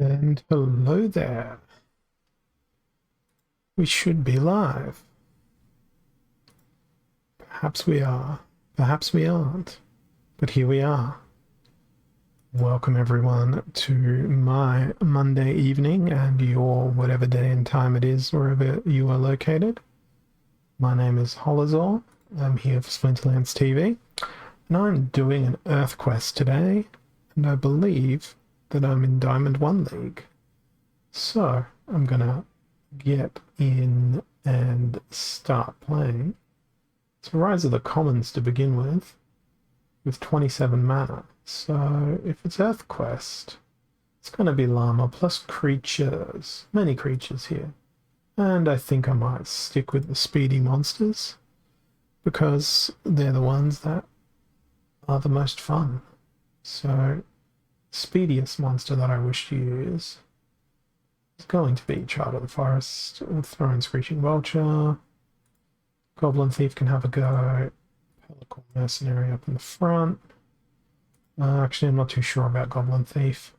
And hello there. We should be live. Perhaps we are. Perhaps we aren't. But here we are. Welcome everyone to my Monday evening and your whatever day and time it is wherever you are located. My name is Holazor. I'm here for Splinterlands TV. And I'm doing an Earth quest today. And I believe that I'm in Diamond 1 League. So I'm gonna get in and start playing. It's Rise of the Commons to begin with 27 mana. So if it's Earth Quest, it's going to be llama plus creatures, many creatures here. And I think I might stick with the speedy monsters because they're the ones that are the most fun. So speediest monster that I wish to use is going to be Child of the Forest. We'll throw in Screeching Vulture. Goblin Thief can have a go. Pelican Mercenary up in the front. Actually, I'm not too sure about Goblin Thief.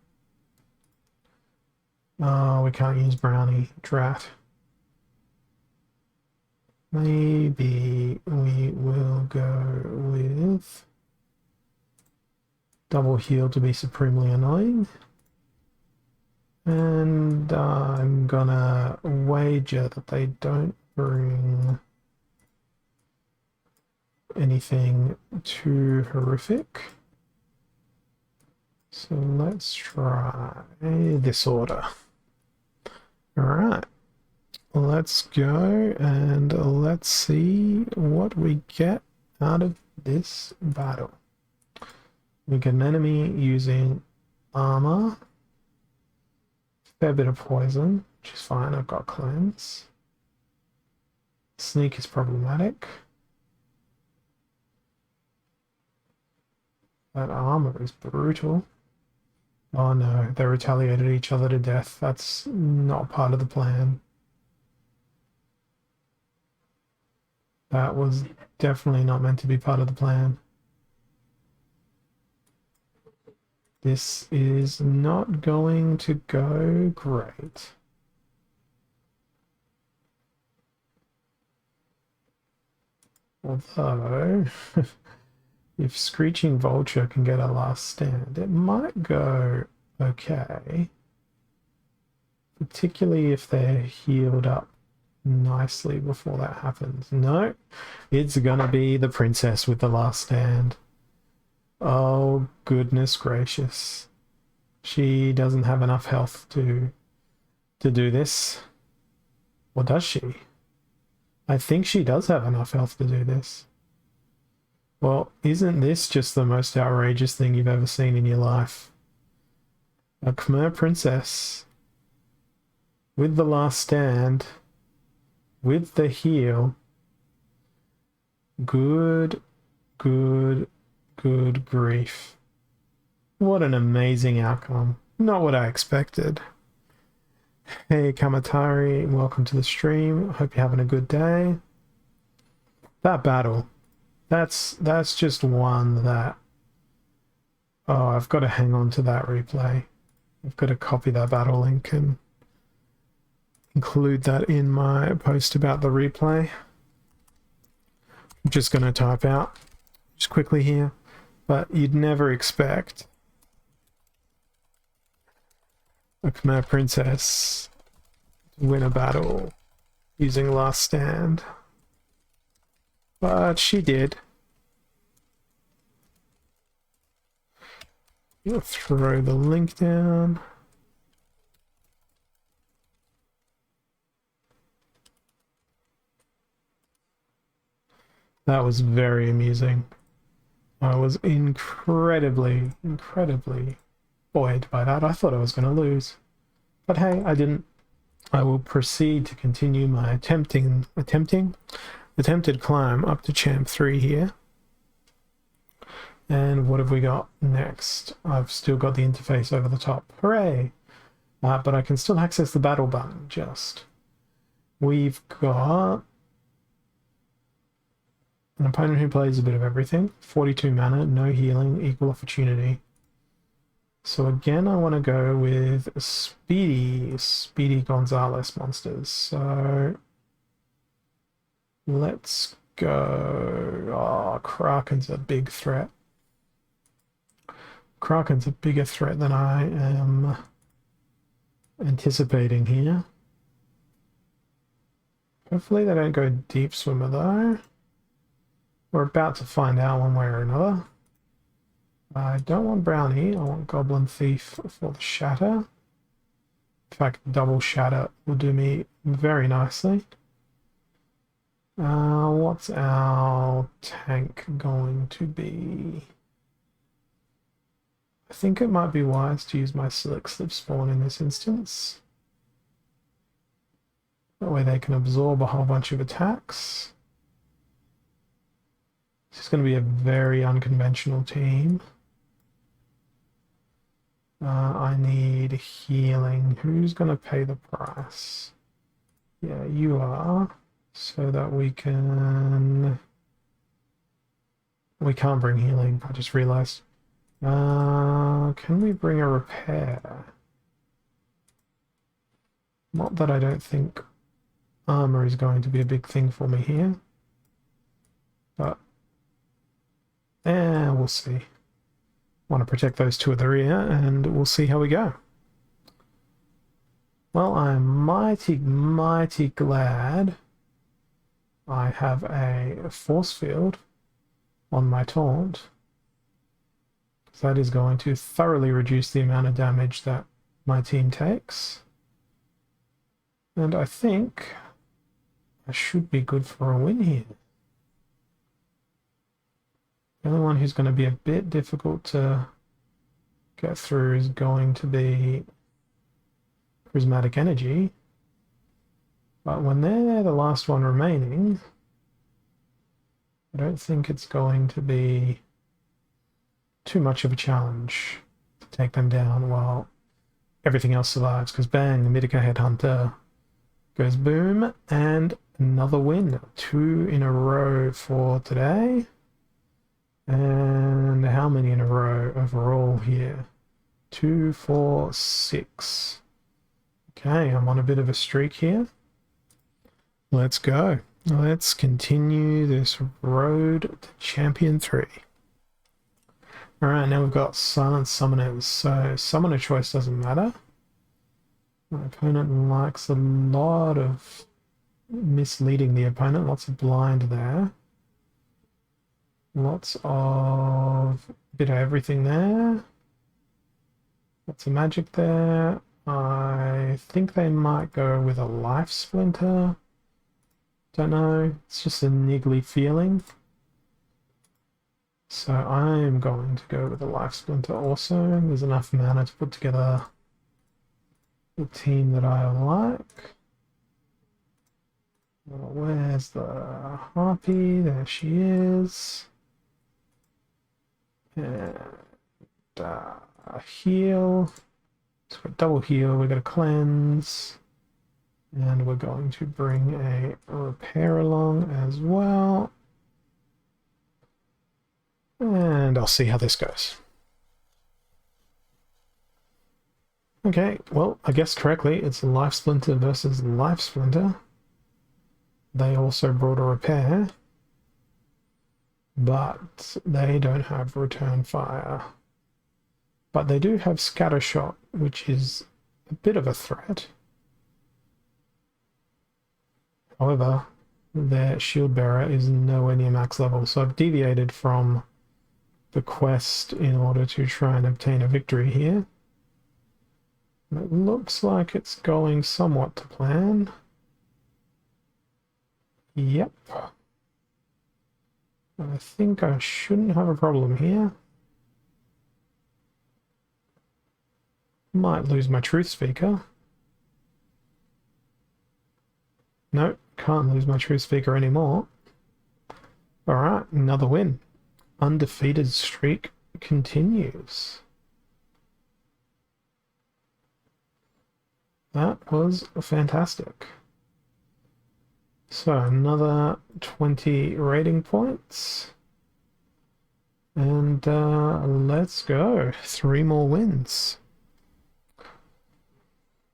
We can't use Brownie. Drat. Maybe we will go with Double Heal to be supremely annoying. And I'm gonna wager that they don't bring anything too horrific. So let's try this order. Alright, let's go and let's see what we get out of this battle. We get an enemy using armor, fair bit of poison, which is fine, I've got cleanse. Sneak is problematic. That armor is brutal. Oh no, they retaliated each other to death. That's not part of the plan. That was definitely not meant to be part of the plan. This is not going to go great. Although, if Screeching Vulture can get a last stand, it might go okay. Particularly if they're healed up nicely before that happens. No, it's gonna be the princess with the last stand. Oh, goodness gracious. She doesn't have enough health to do this. Or does she? I think she does have enough health to do this. Well, isn't this just the most outrageous thing you've ever seen in your life? A Khmer princess with the last stand, with the heal. Good grief. What an amazing outcome. Not what I expected. Hey Kamatari, welcome to the stream. Hope you're having a good day. That battle. That's just one that... Oh, I've got to hang on to that replay. I've got to copy that battle link and include that in my post about the replay. I'm just going to type out just quickly here. But you'd never expect a Khmer princess to win a battle using Last Stand. But she did. I'll throw the link down. That was very amusing. I was incredibly buoyed by that. I thought I was going to lose. But hey, I didn't. I will proceed to continue my attempted climb up to Champ 3 here. And what have we got next? I've still got the interface over the top. Hooray! But I can still access the battle button, just. We've got an opponent who plays a bit of everything. 42 mana, no healing, equal opportunity. So again, I want to go with Speedy Gonzalez monsters. So let's go. Oh, Kraken's a big threat. Kraken's a bigger threat than I am anticipating here. Hopefully they don't go deep swimmer though. We're about to find out one way or another. I don't want Brownie, I want Goblin Thief for the Shatter. In fact, double Shatter will do me very nicely. What's our tank going to be? I think it might be wise to use my Silk Slip Spawn in this instance. That way they can absorb a whole bunch of attacks. This is going to be a very unconventional team. I need healing. Who's going to pay the price? Yeah, you are. So that we can... We can't bring healing, I just realized. Can we bring a repair? Not that I don't think armor is going to be a big thing for me here. But... we'll see. Want to protect those two at the rear, and we'll see how we go. Well, I'm mighty glad I have a force field on my taunt. That is going to thoroughly reduce the amount of damage that my team takes. And I think I should be good for a win here. The only one who's going to be a bit difficult to get through is going to be Prismatic Energy. But when they're the last one remaining, I don't think it's going to be too much of a challenge to take them down while everything else survives. Because bang, the Mitika Headhunter goes boom, and another win. 2 in a row for today. And how many in a row overall here? 2, 4, 6. Okay, I'm on a bit of a streak here. Let's go. Let's continue this road to Champion 3. Alright, now we've got Silent Summoners. So summoner choice doesn't matter. My opponent likes a lot of misleading the opponent. Lots of blind there. Lots of bit of everything there. Lots of magic there. I think they might go with a life splinter. Don't know. It's just a niggly feeling. So I'm going to go with a life splinter also. There's enough mana to put together the team that I like. Where's the harpy? There she is. And heal. So we've got double heal, we've got a cleanse. And we're going to bring a repair along as well. And I'll see how this goes. Okay, well, I guessed correctly. It's Life Splinter versus Life Splinter. They also brought a repair, but they don't have return fire. But they do have scatter shot, which is a bit of a threat. However, their shield bearer is nowhere near max level, so I've deviated from the quest in order to try and obtain a victory here. It looks like it's going somewhat to plan. Yep. I think I shouldn't have a problem here. Might lose my truth speaker. No, can't lose my truth speaker anymore. Alright, another win. Undefeated streak continues. That was fantastic. So another 20 rating points. And let's go. 3 more wins.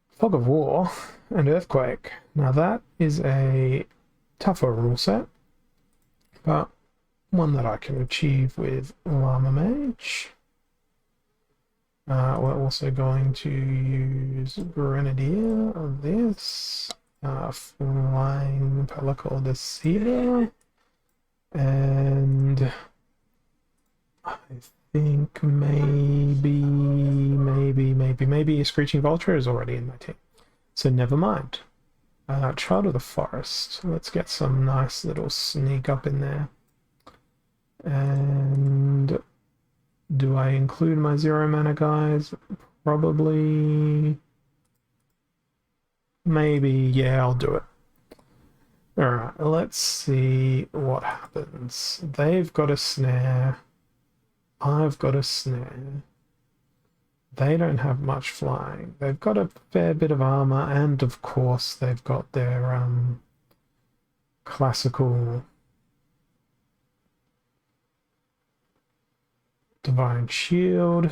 Fog of War and Earthquake. Now that is a tougher rule set, but one that I can achieve with Llama Mage. We're also going to use Grenadier of this, Flying Pellicle Deceiver, and I think maybe a Screeching Vulture is already in my team. So never mind. Child of the Forest. Let's get some nice little sneak up in there. And do I include my 0 mana guys? Probably. Maybe, yeah, I'll do it. Alright, let's see what happens. They've got a snare. I've got a snare. They don't have much flying. They've got a fair bit of armor, and of course they've got their classical Divine Shield.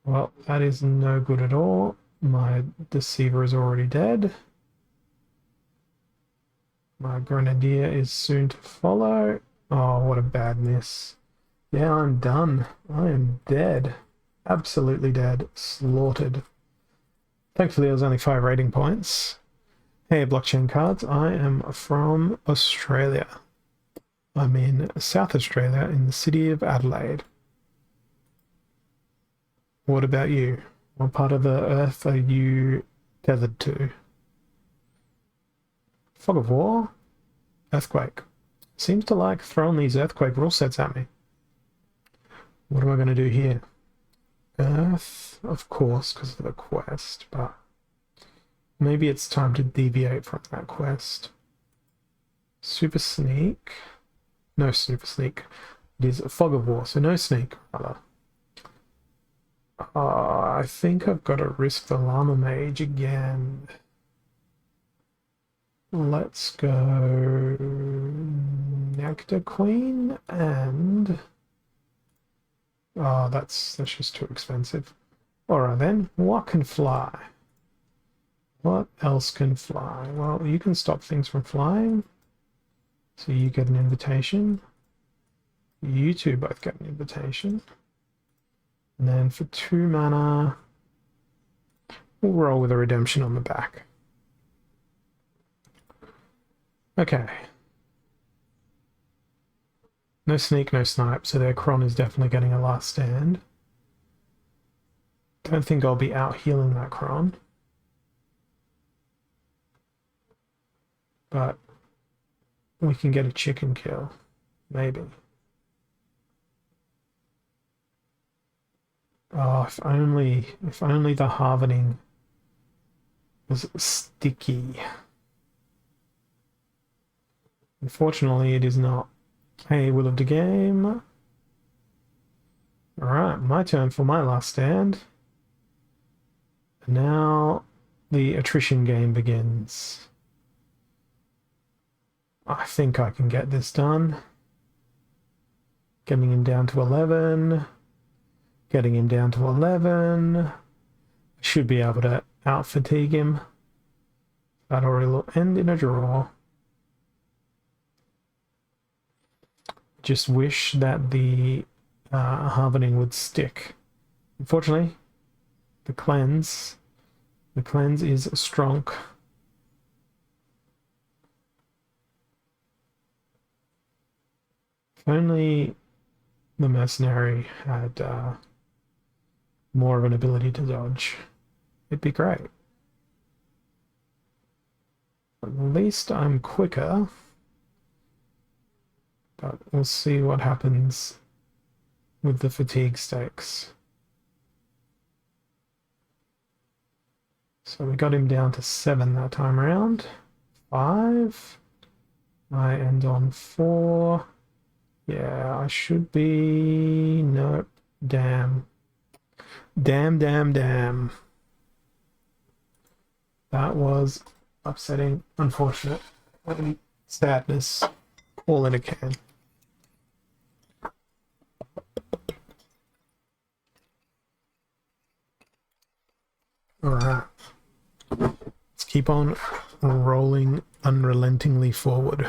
Well, that is no good at all. My Deceiver is already dead. My Grenadier is soon to follow. Oh, what a bad miss. Yeah, I'm done. I am dead. Absolutely dead. Slaughtered. Thankfully, there was only 5 rating points. Hey, Blockchain Cards. I am from Australia. I'm in South Australia in the city of Adelaide. What about you? What part of the earth are you tethered to? Fog of War? Earthquake. Seems to like throwing these Earthquake rule sets at me. What am I going to do here? Earth, of course, because of the quest, but maybe it's time to deviate from that quest. Super Sneak. No Super Sneak. It is a Fog of War, so no Sneak, rather. I think I've got to risk the Llama Mage again. Let's go Nectar Queen and... Oh, that's just too expensive. Alright then, what can fly? What else can fly? Well, you can stop things from flying. So you get an invitation. You two both get an invitation. And then for 2 mana, we'll roll with a redemption on the back. Okay. No sneak, no snipe, so their Cron is definitely getting a last stand. Don't think I'll be out healing that Cron. But we can get a chicken kill, maybe. Oh, if only the Harvening was sticky. Unfortunately, it is not. Hey, Will of the Game. Alright, my turn for my last stand. And now the attrition game begins. I think I can get this done. Getting him down to 11. Getting him down to 11. Should be able to out-fatigue him. That already will end in a draw. Just wish that the Harvening would stick. Unfortunately, the cleanse is strong. If only the mercenary had more of an ability to dodge, it'd be great. At least I'm quicker. But we'll see what happens with the fatigue stakes. So we got him down to 7 that time around. 5. I end on 4. Yeah, I should be... Nope. Damn. Damn. That was upsetting. Unfortunate. sadness, all in a can. Alright. Let's keep on rolling unrelentingly forward.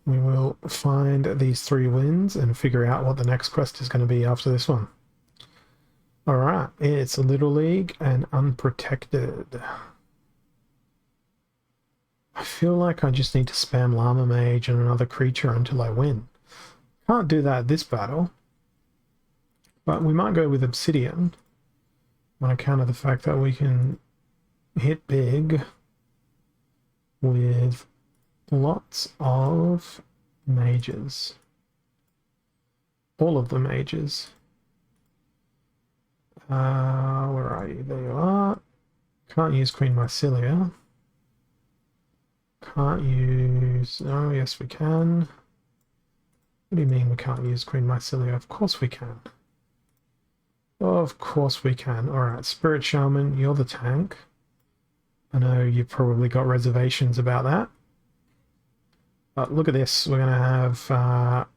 We will find these 3 wins and figure out what the next quest is going to be after this one. Alright, it's Little League and Unprotected. I feel like I just need to spam Llama Mage and another creature until I win. Can't do that this battle. But we might go with Obsidian on account of the fact that we can hit big with lots of mages. All of the mages. Where are you? There you are. Can't use Queen Mycelia. Can't use... Oh, yes, we can. What do you mean we can't use Queen Mycelia? Of course we can. Of course we can. Alright, Spirit Shaman, you're the tank. I know you've probably got reservations about that. But look at this. We're going to have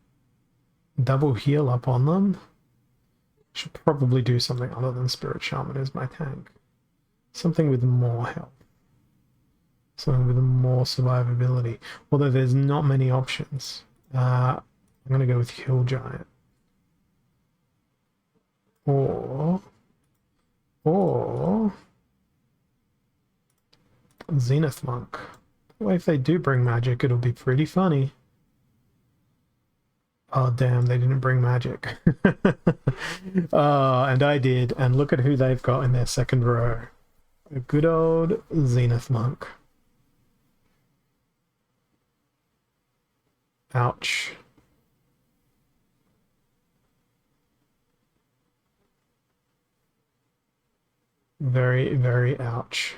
double heal up on them. Should probably do something other than Spirit Shaman as my tank. Something with more health. Something with more survivability. Although there's not many options. I'm going to go with Hill Giant. Or Zenith Monk. Well, if they do bring magic, it'll be pretty funny. Oh, damn, they didn't bring magic. Oh, and I did. And look at who they've got in their second row. A good old Zenith Monk. Ouch. Very, very ouch.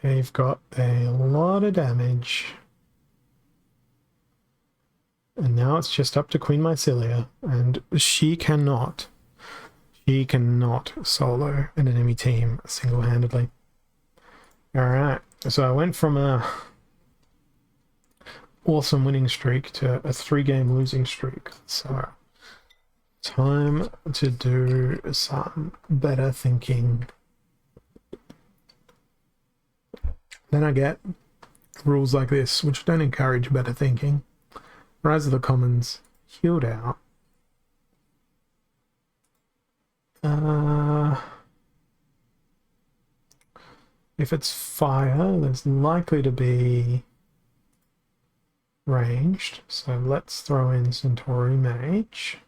They've got a lot of damage. And now it's just up to Queen Mycelia, and she cannot solo an enemy team single-handedly. Alright, so I went from a awesome winning streak to a 3-game losing streak. So time to do some better thinking. Then I get rules like this, which don't encourage better thinking. Rise of the Commons, healed out. If it's fire, there's likely to be ranged. So let's throw in Centauri Mage.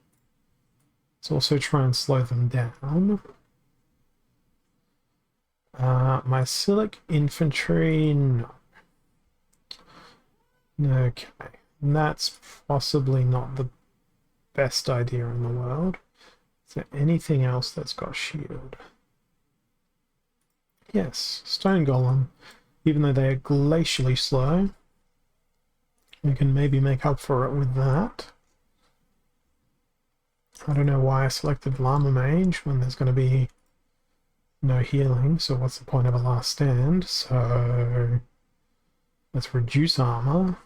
Let's also try and slow them down. Mycelic Infantry, no. Okay, that's possibly not the best idea in the world. Is there anything else that's got shield? Yes, Stone Golem. Even though they are glacially slow, we can maybe make up for it with that. I don't know why I selected Llama Mage when there's going to be no healing, so what's the point of a last stand? So let's reduce armor.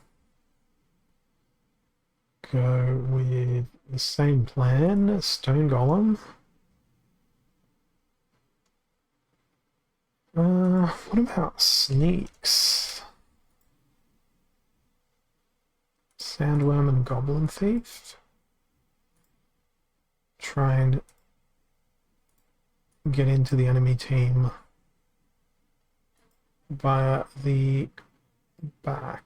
Go with the same plan, Stone Golem. What about sneaks? Sandworm and Goblin Thief. Try and get into the enemy team via the back.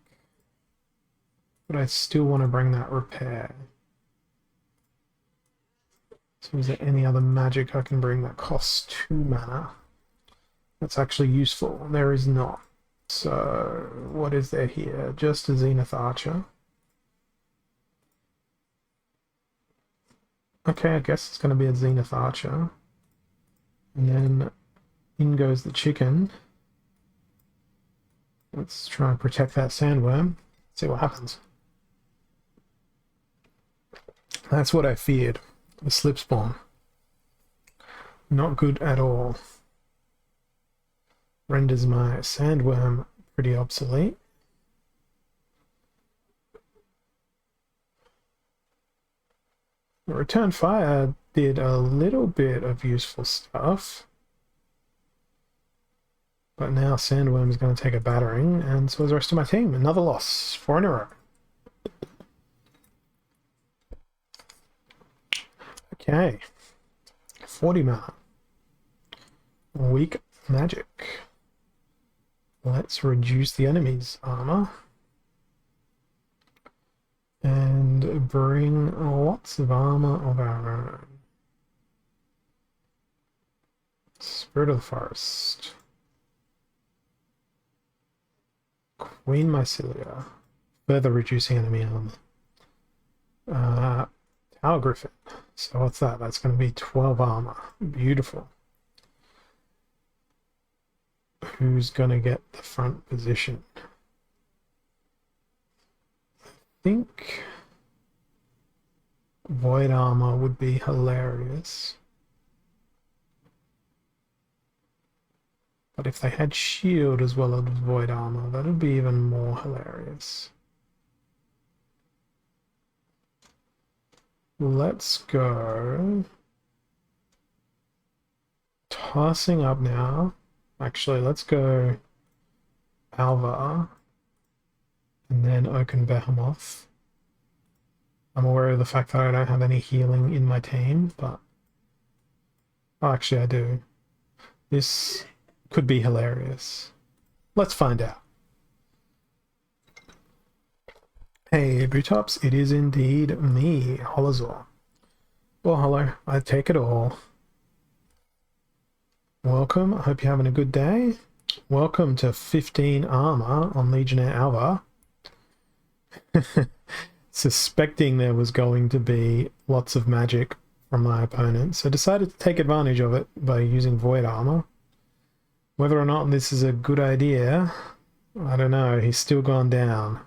But I still want to bring that repair. So is there any other magic I can bring that costs 2 mana? That's actually useful. There is not. So what is there here? Just a Zenith Archer. Okay, I guess it's going to be a Zenith Archer. And then in goes the chicken. Let's try and protect that sandworm. See what happens. That's what I feared. The slip spawn. Not good at all. renders my sandworm pretty obsolete. Return Fire did a little bit of useful stuff. But now Sandworm is going to take a battering, and so is the rest of my team. Another loss, 4 in a row. Okay. 40 mana. Weak magic. Let's reduce the enemy's armor. And bring lots of armor of our own. Spirit of the Forest. Queen Mycelia. Further reducing enemy armor. Tower Griffin. So what's that? That's going to be 12 armor. Beautiful. Who's going to get the front position? I think Void Armor would be hilarious. But if they had shield as well as Void Armor, that would be even more hilarious. Let's go. Tossing up now. Actually, let's go Alva and then Oaken Behemoth. I'm aware of the fact that I don't have any healing in my team, but oh, actually I do. This could be hilarious. Let's find out. Hey, Bootops, it is indeed me, Holozor. Well, hello, I take it all. Welcome, I hope you're having a good day. Welcome to 15 armor on Legionnaire Alva. Suspecting there was going to be lots of magic from my opponent, so decided to take advantage of it by using Void Armor. Whether or not this is a good idea, I don't know. He's still gone down.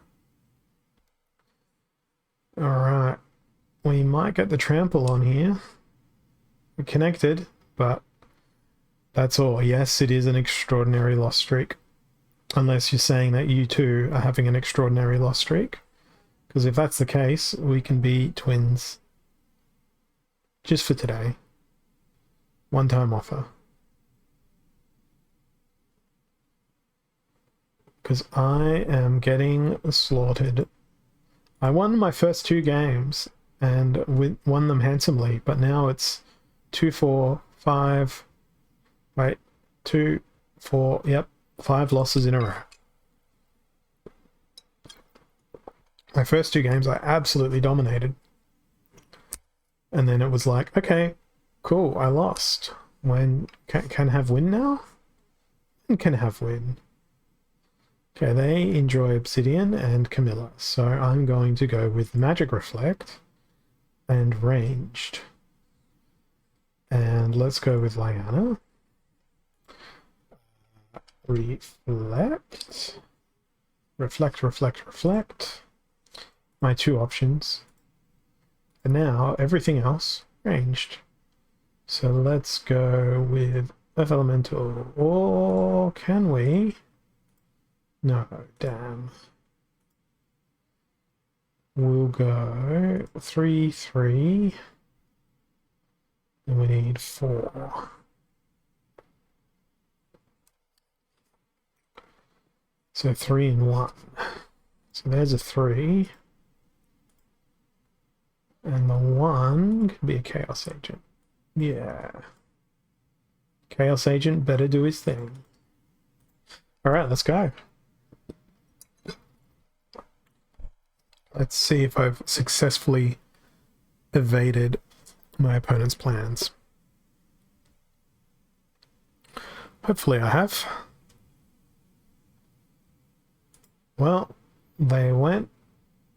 Alright, we might get the trample on here. We're connected, but that's all. Yes, it is an extraordinary loss streak. Unless you're saying that you too are having an extraordinary loss streak. Because if that's the case, we can be twins. Just for today. One-time offer. Because I am getting slaughtered. I won my first 2 games and won them handsomely, but now it's 2, 4, 5... Wait, 2, 4, yep, 5 losses in a row. My first 2 games I absolutely dominated. And then it was like, okay, cool, I lost. When can have win now? Can have win. Okay, they enjoy Obsidian and Camilla, so I'm going to go with Magic Reflect and Ranged. And let's go with Lyanna. Reflect. Reflect, reflect, reflect. My 2 options. And now everything else ranged. So let's go with Earth Elemental. Or can we? No, damn. We'll go 3, 3. And we need 4. So 3 and 1. So there's a 3. And the 1 could be a Chaos Agent. Yeah. Chaos Agent better do his thing. Alright, let's go. Let's see if I've successfully evaded my opponent's plans. Hopefully I have. Well, they went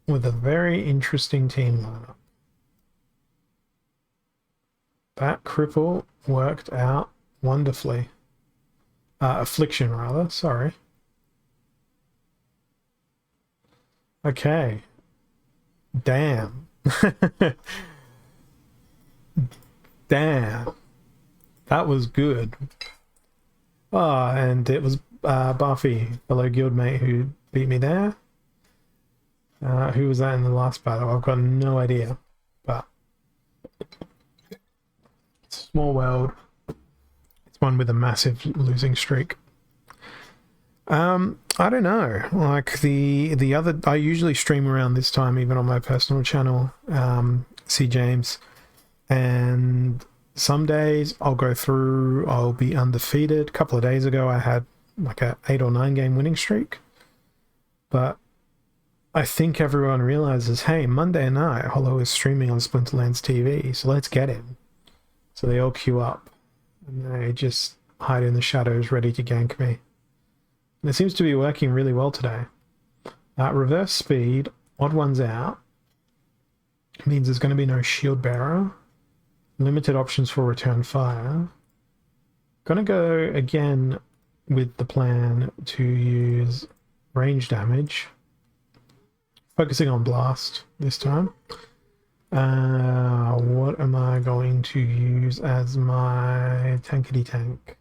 with a very interesting team lineup. That cripple worked out wonderfully. Affliction, rather, sorry. Okay. Damn. Damn. That was good. Oh, and it was Buffy, fellow guildmate, who beat me there. Who was that in the last battle? I've got no idea. But it's a small world. It's one with a massive losing streak. I don't know. Like the other, I usually stream around this time, even on my personal channel, C James, and some days I'll go through. I'll be undefeated. A couple of days ago, I had like a 8 or 9 game winning streak, but I think everyone realizes, hey, Monday night Hollow is streaming on Splinterlands TV, so let's get him. So they all queue up, and they just hide in the shadows, ready to gank me. And it seems to be working really well today. Reverse speed, odd ones out. Means there's going to be no shield bearer. Limited options for return fire. Gonna go again with the plan to use range damage. Focusing on blast this time. What am I going to use as my tankety tank?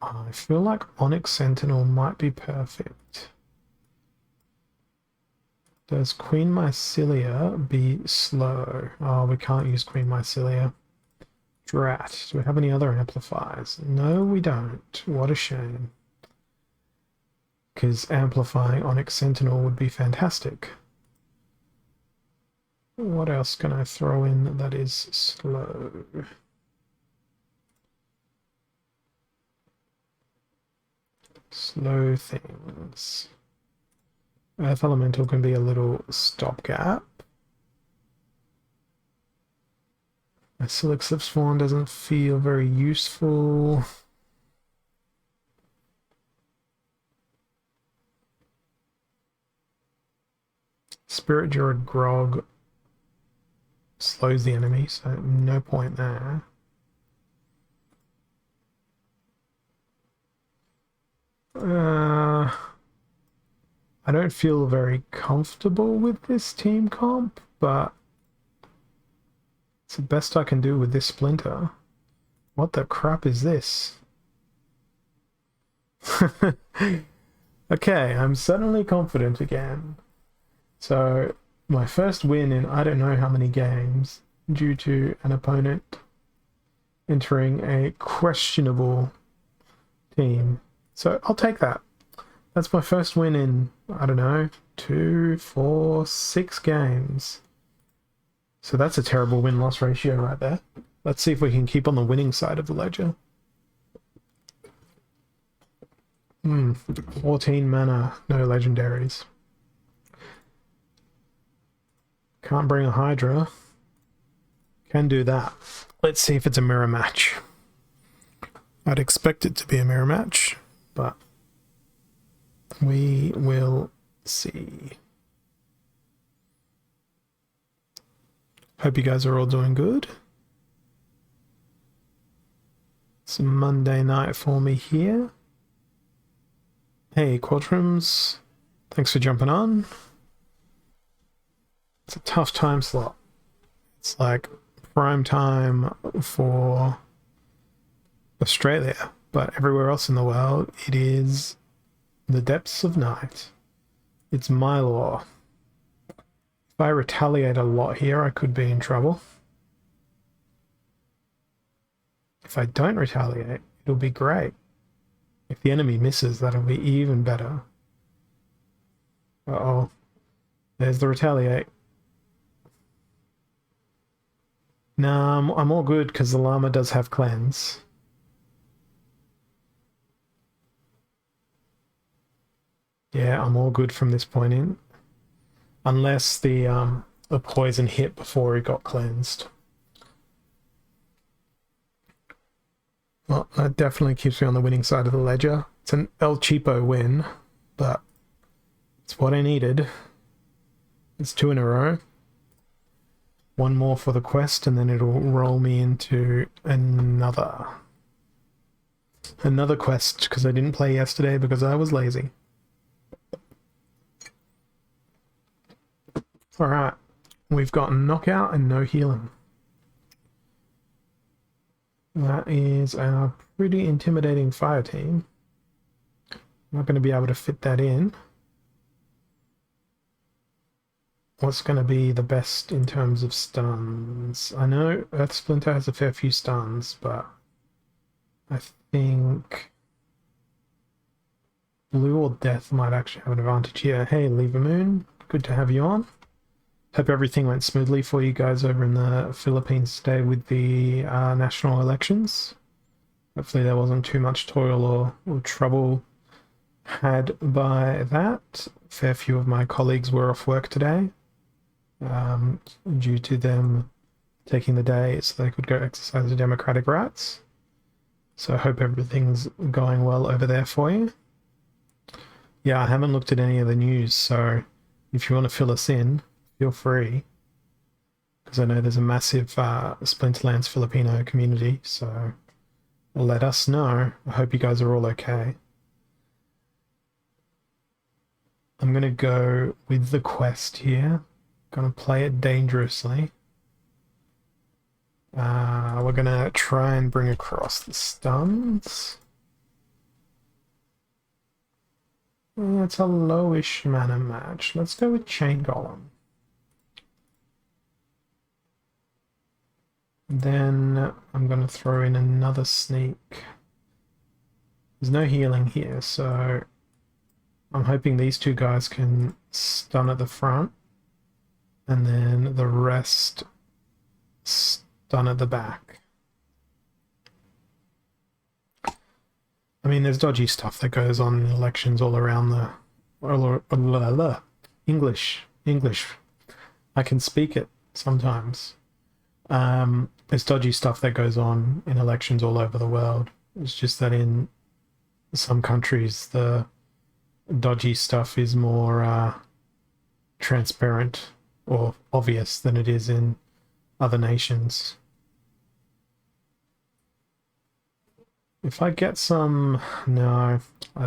I feel like Onyx Sentinel might be perfect. Does Queen Mycelia be slow? Oh, we can't use Queen Mycelia. Drat. Do we have any other amplifiers? No, we don't. What a shame. Because amplifying Onyx Sentinel would be fantastic. What else can I throw in that is slow? Slow things. Earth Elemental can be a little stopgap. My Silix Slip Spawn doesn't feel very useful. Spirit Druid Grog slows the enemy, so no point there. I don't feel very comfortable with this team comp, but it's the best I can do with this Splinter. What the crap is this? Okay, I'm suddenly confident again. So, my first win in I don't know how many games due to an opponent entering a questionable team. So, I'll take that. That's my first win in, I don't know, 2, 4, 6 games. So that's a terrible win-loss ratio right there. Let's see if we can keep on the winning side of the ledger. 14 mana, no legendaries. Can't bring a Hydra. Can do that. Let's see if it's a mirror match. I'd expect it to be a mirror match, but we will see. Hope you guys are all doing good. It's a Monday night for me here. Hey, Quadrums. Thanks for jumping on. It's a tough time slot. It's like prime time for Australia, but everywhere else in the world, it is the depths of night. It's my law. If I retaliate a lot here, I could be in trouble. If I don't retaliate, it'll be great. If the enemy misses, that'll be even better. Uh-oh. There's the retaliate. Nah, I'm all good because the llama does have cleanse. Yeah, I'm all good from this point in. Unless the poison hit before he got cleansed. Well, that definitely keeps me on the winning side of the ledger. It's an El Cheapo win, but it's what I needed. It's 2 in a row. One more for the quest, and then it'll roll me into another quest, because I didn't play yesterday because I was lazy. Alright, we've got knockout and no healing. That is a pretty intimidating fire team. Not going to be able to fit that in. What's going to be the best in terms of stuns? I know Earth Splinter has a fair few stuns, but I think Blue or Death might actually have an advantage here. Hey, Lever Moon, good to have you on. Hope everything went smoothly for you guys over in the Philippines today with the national elections. Hopefully there wasn't too much toil or trouble had by that. A fair few of my colleagues were off work today due to them taking the day so they could go exercise their democratic rights. So I hope everything's going well over there for you. Yeah, I haven't looked at any of the news, so if you want to fill us in, feel free. Because I know there's a massive Splinterlands Filipino community, so let us know. I hope you guys are all okay. I'm going to go with the quest here. Going to play it dangerously. We're going to try and bring across the stuns. It's a lowish mana match. Let's go with Chain Golem. Then I'm going to throw in another sneak. There's no healing here, so I'm hoping these two guys can stun at the front, and then the rest stun at the back. I mean, there's dodgy stuff that goes on in elections all around the... English. I can speak it sometimes. There's dodgy stuff that goes on in elections all over the world. It's just that in some countries, the dodgy stuff is more transparent or obvious than it is in other nations. If I get some... No,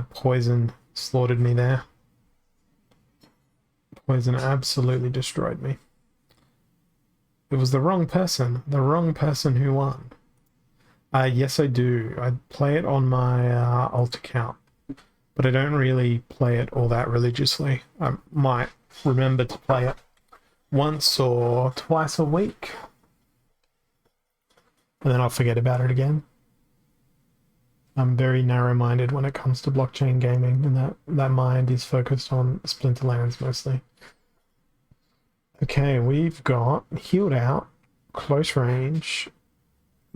poison slaughtered me there. Poison absolutely destroyed me. It was the wrong person who won. Yes, I do. I play it on my alt account, but I don't really play it all that religiously. I might remember to play it once or twice a week, and then I'll forget about it again. I'm very narrow-minded when it comes to blockchain gaming, and that mind is focused on Splinterlands mostly. Okay, we've got healed out, close range,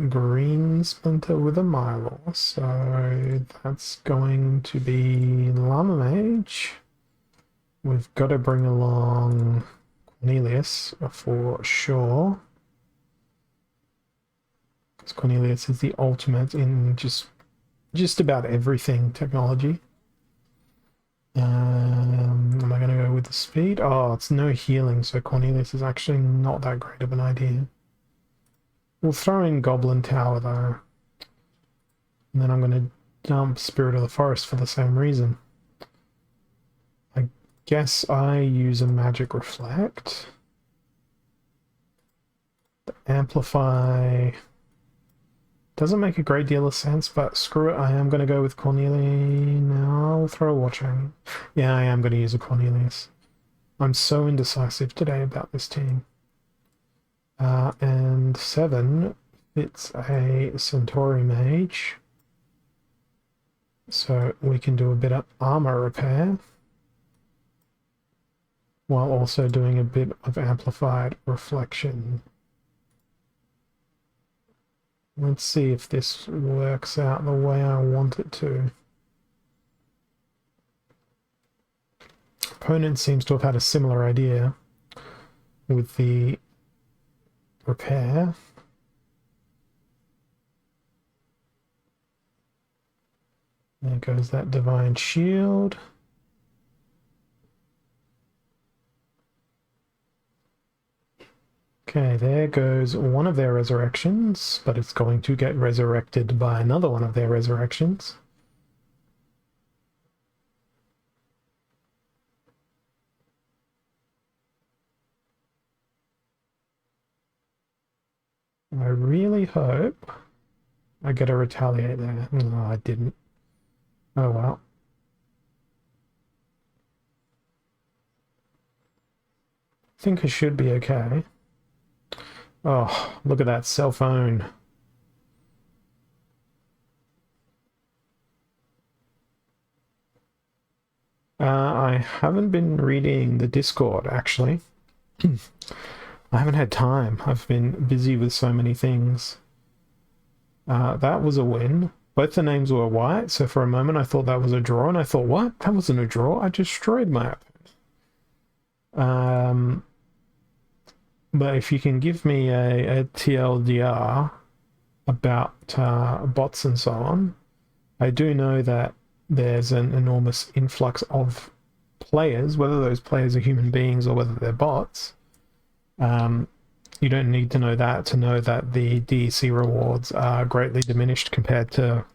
green Splinter with a Mylor, so that's going to be Llama Mage. We've got to bring along Cornelius for sure, because Cornelius is the ultimate in just about everything technology. Am I going to go with the speed? Oh, it's no healing, so Cornelius is actually not that great of an idea. We'll throw in Goblin Tower though. And then I'm going to dump Spirit of the Forest for the same reason. I guess I use a Magic Reflect. The Amplify doesn't make a great deal of sense, but screw it, I am going to go with Cornelius. No, I'll throw a Watching. Yeah, I am going to use a Cornelius. I'm so indecisive today about this team. And 7, it's a Centauri Mage. So we can do a bit of armor repair, while also doing a bit of amplified reflection. Let's see if this works out the way I want it to. Opponent seems to have had a similar idea with the repair. There goes that Divine Shield. Okay, there goes one of their resurrections, but it's going to get resurrected by another one of their resurrections. I really hope I gotta retaliate there. No, I didn't. Oh well. I think I should be okay. Oh, look at that cell phone. I haven't been reading the Discord, actually. I haven't had time. I've been busy with so many things. That was a win. Both the names were white, so for a moment I thought that was a draw, and I thought, what? That wasn't a draw. I destroyed my opponent. But if you can give me a TLDR about bots and so on, I do know that there's an enormous influx of players, whether those players are human beings or whether they're bots. You don't need to know that the DEC rewards are greatly diminished compared to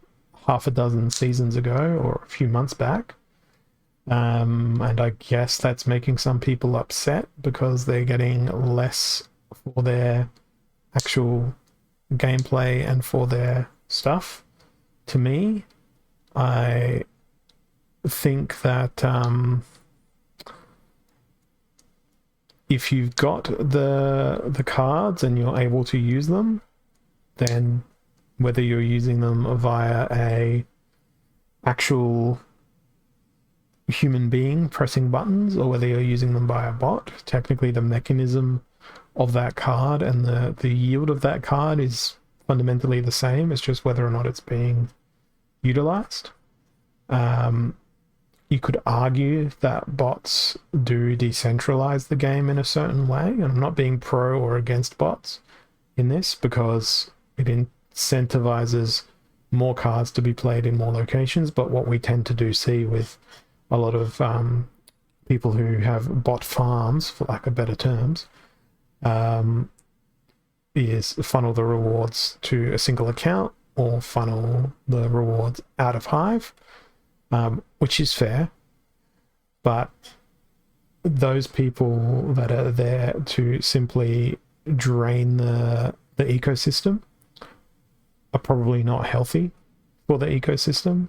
half a dozen seasons ago or a few months back. And I guess that's making some people upset because they're getting less for their actual gameplay and for their stuff. To me, I think that if you've got the cards and you're able to use them, then whether you're using them via a actual human being pressing buttons or whether you're using them by a bot, technically the mechanism of that card and the yield of that card is fundamentally the same. It's just whether or not it's being utilized. You could argue that bots do decentralize the game in a certain way, and I'm not being pro or against bots in this because it incentivizes more cards to be played in more locations. But what we tend to see with a lot of people who have bot farms, for lack of better terms, is funnel the rewards to a single account or funnel the rewards out of Hive, which is fair. But those people that are there to simply drain the ecosystem are probably not healthy for the ecosystem.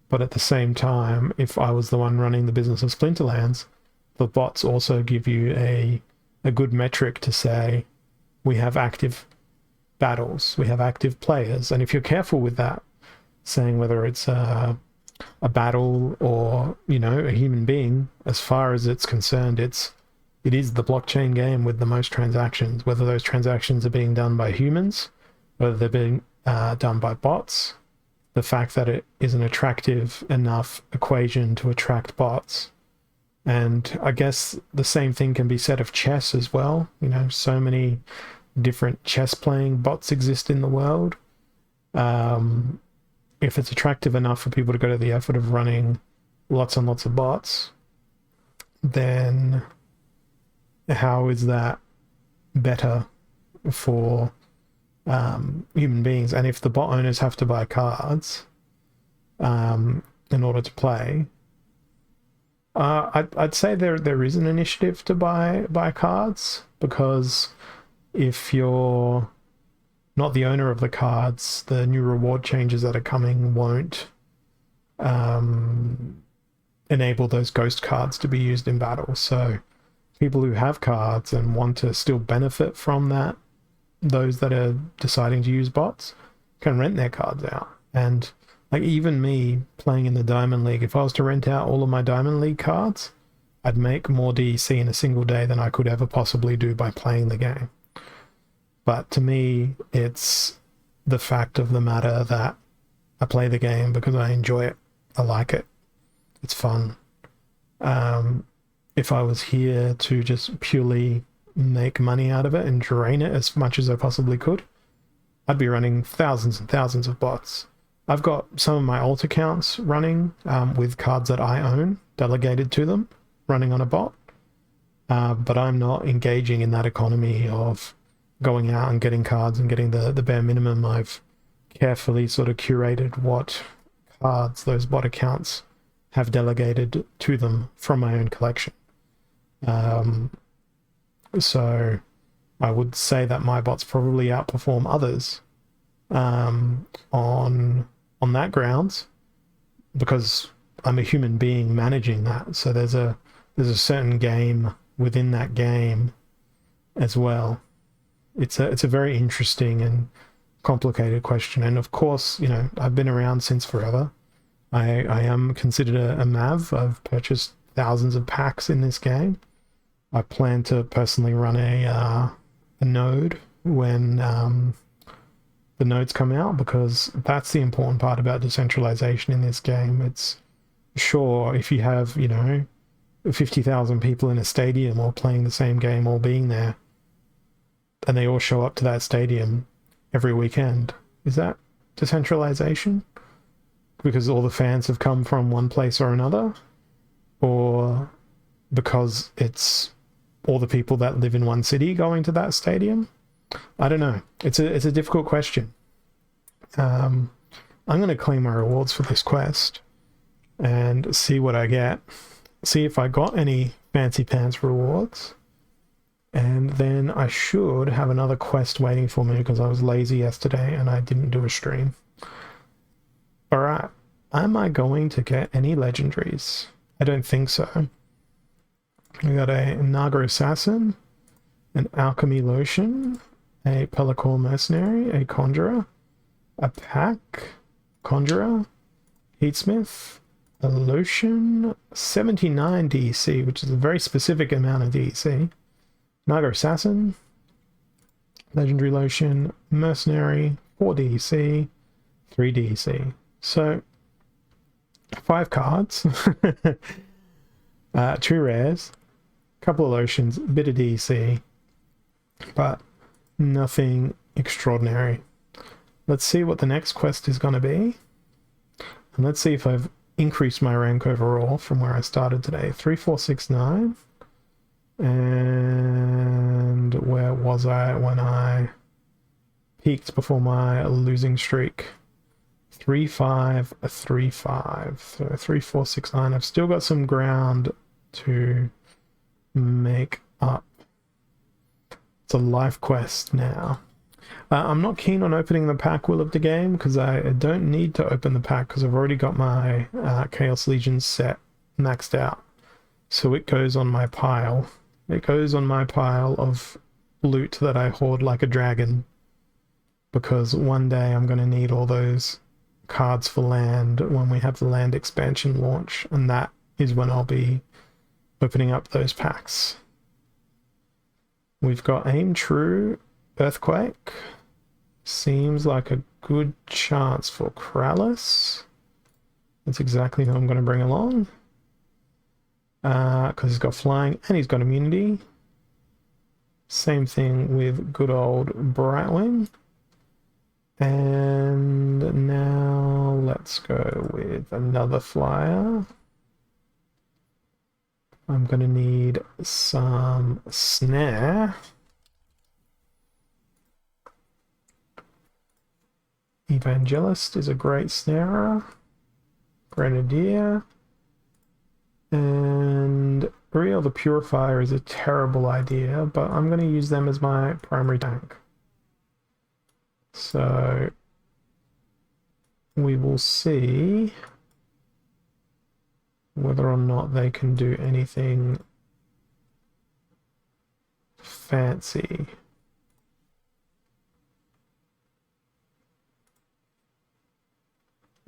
But at the same time, if I was the one running the business of Splinterlands, the bots also give you a good metric to say, we have active battles, we have active players. And if you're careful with that, saying whether it's a battle or, a human being, as far as it's concerned, it is the blockchain game with the most transactions, whether those transactions are being done by humans, whether they're being done by bots. The fact that it is an attractive enough equation to attract bots. And I guess the same thing can be said of chess as well. So many different chess playing bots exist in the world. If it's attractive enough for people to go to the effort of running lots and lots of bots, then how is that better for human beings? And if the bot owners have to buy cards in order to play, I'd say there is an initiative to buy cards, because if you're not the owner of the cards, the new reward changes that are coming won't enable those ghost cards to be used in battle. So people who have cards and want to still benefit from that, those that are deciding to use bots, can rent their cards out. And like even me playing in the Diamond League, if I was to rent out all of my Diamond League cards, I'd make more DEC in a single day than I could ever possibly do by playing the game. But to me, it's the fact of the matter that I play the game because I enjoy it. I like it. It's fun. If I was here to just purely make money out of it and drain it as much as I possibly could, I'd be running thousands and thousands of bots. I've got some of my alt accounts running with cards that I own delegated to them, running on a bot. But I'm not engaging in that economy of going out and getting cards and getting the bare minimum. I've carefully sort of curated what cards those bot accounts have delegated to them from my own collection. So I would say that my bots probably outperform others on that grounds, because I'm a human being managing that. So there's a certain game within that game as well. It's a very interesting and complicated question. And of course, you know, I've been around since forever. I am considered a Mav. I've purchased thousands of packs in this game. I plan to personally run a node when the nodes come out, because that's the important part about decentralization in this game. It's sure, if you have, you know, 50,000 people in a stadium all playing the same game, all being there, and they all show up to that stadium every weekend. Is that decentralization? Because all the fans have come from one place or another? Or because it's all the people that live in one city going to that stadium? I don't know. It's a difficult question. I'm going to claim my rewards for this quest and see what I get. See if I got any fancy pants rewards. And then I should have another quest waiting for me because I was lazy yesterday and I didn't do a stream. Alright, am I going to get any legendaries? I don't think so. We got a Naga Assassin, an Alchemy Lotion, a Pelacor Mercenary, a Conjurer, a Pack, Conjurer, Heatsmith, a Lotion, 79 DC, which is a very specific amount of DC. Naga Assassin, Legendary Lotion, Mercenary, 4 DC, 3 DC. So, 5 cards, 2 rares, a couple of lotions, a bit of DC, but nothing extraordinary. Let's see what the next quest is going to be. And let's see if I've increased my rank overall from where I started today. 3, 4, 6, 9. And where was I when I peaked before my losing streak? 3, 5, 3, 5. So 3, 4, 6, 9. I've still got some ground to make up. It's a life quest now. I'm not keen on opening the pack Will of the Game because I don't need to open the pack because I've already got my Chaos Legion set maxed out. So it goes on my pile. It goes on my pile of loot that I hoard like a dragon, because one day I'm going to need all those cards for land when we have the land expansion launch, and that is when I'll be opening up those packs. We've got Aim True, Earthquake. Seems like a good chance for Kralis. That's exactly who I'm going to bring along. Because he's got flying and he's got immunity. Same thing with good old Brightwing. And now let's go with another flyer. I'm going to need some snare. Evangelist is a great snarer. Grenadier. And Uriel the Purifier is a terrible idea, but I'm going to use them as my primary tank. So we will see whether or not they can do anything fancy.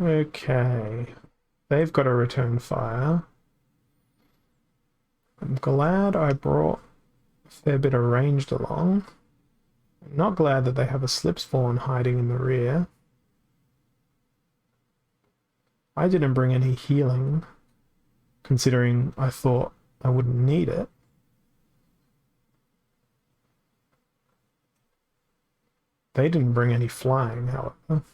Okay, they've got a return fire. I'm glad I brought a fair bit of ranged along. I'm not glad that they have a Slipspawn hiding in the rear. I didn't bring any healing, considering I thought I wouldn't need it. They didn't bring any flying, however.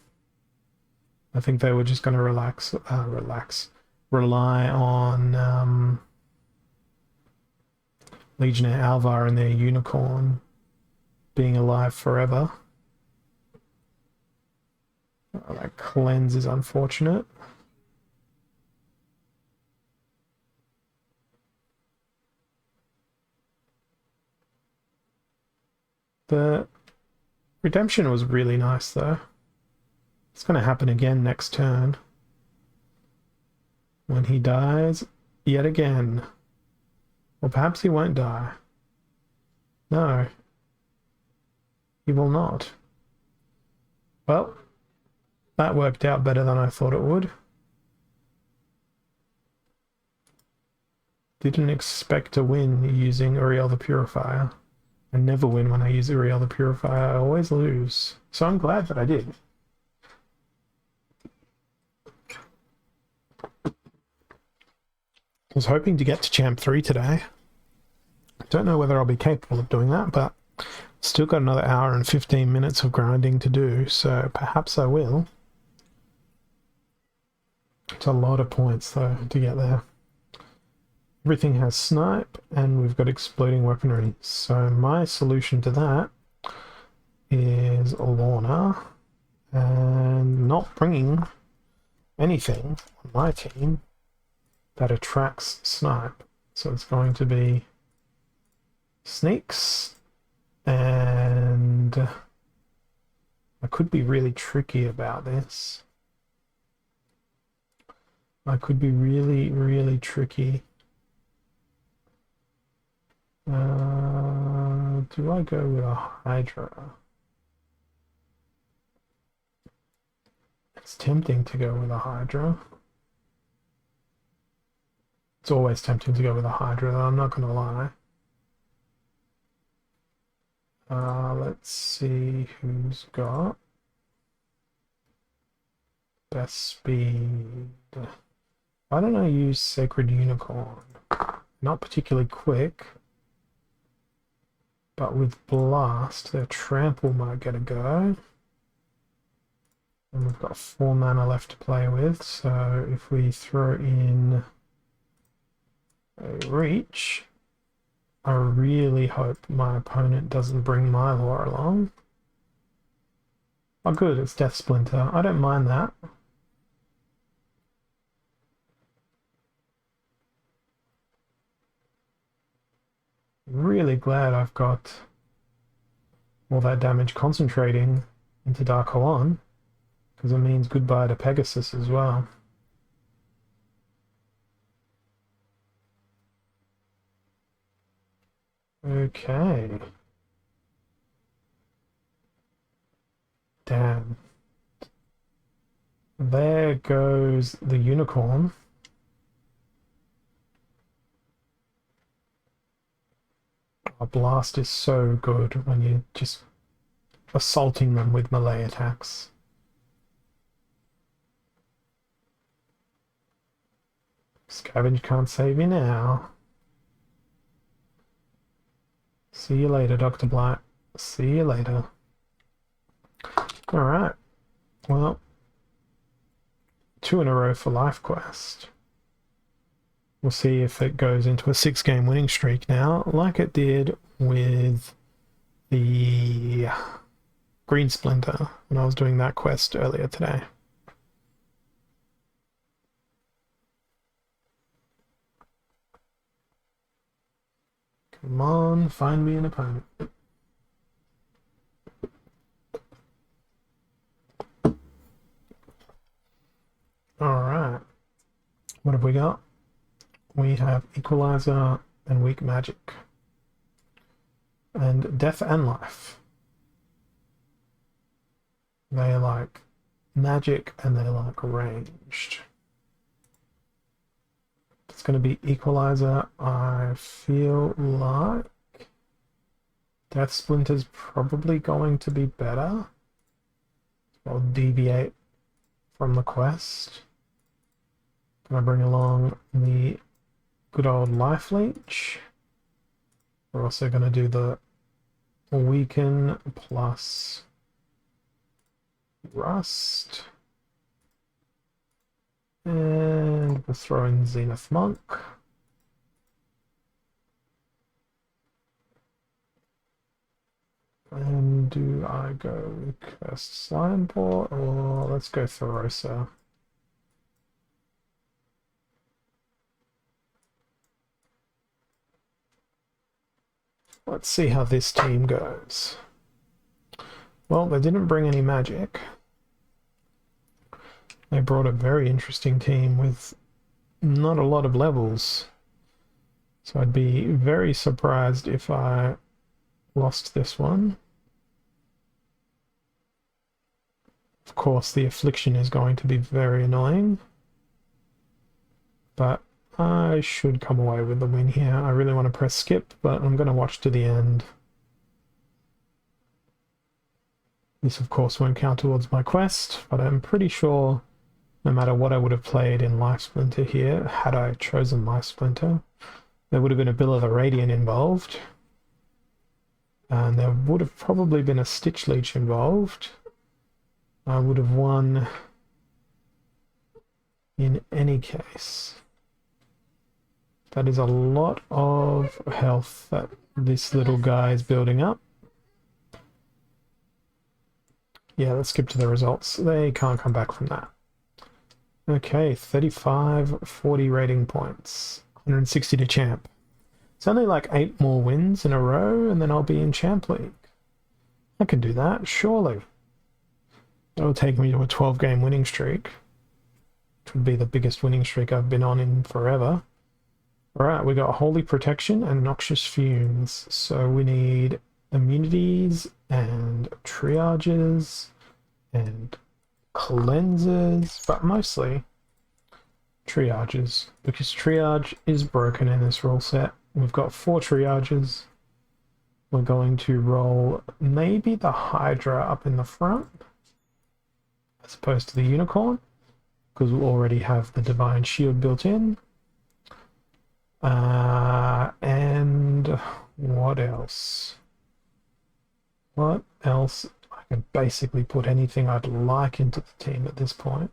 I think they were just going to rely on Legionnaire Alvar and their unicorn being alive forever. Oh, that cleanse is unfortunate. The redemption was really nice though. It's going to happen again next turn. When he dies yet again. Or perhaps he won't die. No. He will not. Well, that worked out better than I thought it would. Didn't expect to win using Uriel the Purifier. I never win when I use Uriel the Purifier. I always lose. So I'm glad that I did. I was hoping to get to Champ 3 today. Don't know whether I'll be capable of doing that, but still got another hour and 15 minutes of grinding to do, so perhaps I will. It's a lot of points, though, to get there. Everything has snipe, and we've got exploding weaponry. So my solution to that is Lorna, and not bringing anything on my team that attracts snipe. So it's going to be sneaks, and I could be really tricky about this. I could be really, really tricky. Do I go with a Hydra? It's tempting to go with a Hydra. It's always tempting to go with a Hydra, though, I'm not going to lie. Let's see who's got best speed. Why don't I use Sacred Unicorn? Not particularly quick, but with Blast, their Trample might get a go. And we've got 4 mana left to play with, so if we throw in a Reach, I really hope my opponent doesn't bring my Lore along. Oh good, it's Death Splinter. I don't mind that. Really glad I've got all that damage concentrating into Dark Holon, because it means goodbye to Pegasus as well. Okay. Damn. There goes the unicorn. A blast is so good when you're just assaulting them with melee attacks. Scavenge can't save you now. See you later, Dr. Blight. See you later. Alright. Well, 2 in a row for Life Quest. We'll see if it goes into a 6-game winning streak now, like it did with the Green Splinter when I was doing that quest earlier today. Come on, find me an opponent. Alright. What have we got? We have Equalizer and Weak Magic. And Death and Life. They like magic and they like ranged. It's going to be Equalizer. I feel like Death Splinter's probably going to be better. I'll deviate from the quest. Can I bring along the good old Life Leech? We're also going to do the Weaken plus Rust. And we'll throw in Zenith Monk. And do I go with Cursed Slimeport or let's go Ferosa? Let's see how this team goes. Well, they didn't bring any magic. They brought a very interesting team with not a lot of levels. So I'd be very surprised if I lost this one. Of course, the affliction is going to be very annoying, but I should come away with the win here. I really want to press skip, but I'm going to watch to the end. This, of course, won't count towards my quest, but I'm pretty sure no matter what I would have played in Life Splinter here, had I chosen Life Splinter, there would have been a Bill of the Radiant involved, and there would have probably been a Stitch Leech involved. I would have won in any case. That is a lot of health that this little guy is building up. Yeah, let's skip to the results. They can't come back from that. Okay, 35, 40 rating points. 160 to champ. It's only like 8 more wins in a row, and then I'll be in Champ League. I can do that, surely. That'll take me to a 12-game winning streak, which would be the biggest winning streak I've been on in forever. Alright, we got Holy Protection and Noxious Fumes. So we need immunities and triages and cleansers, but mostly triages, because triage is broken in this rule set. We've got 4 triages. We're going to roll maybe the Hydra up in the front as opposed to the Unicorn, because we'll already have the Divine Shield built in. And what else? What else? I can basically put anything I'd like into the team at this point.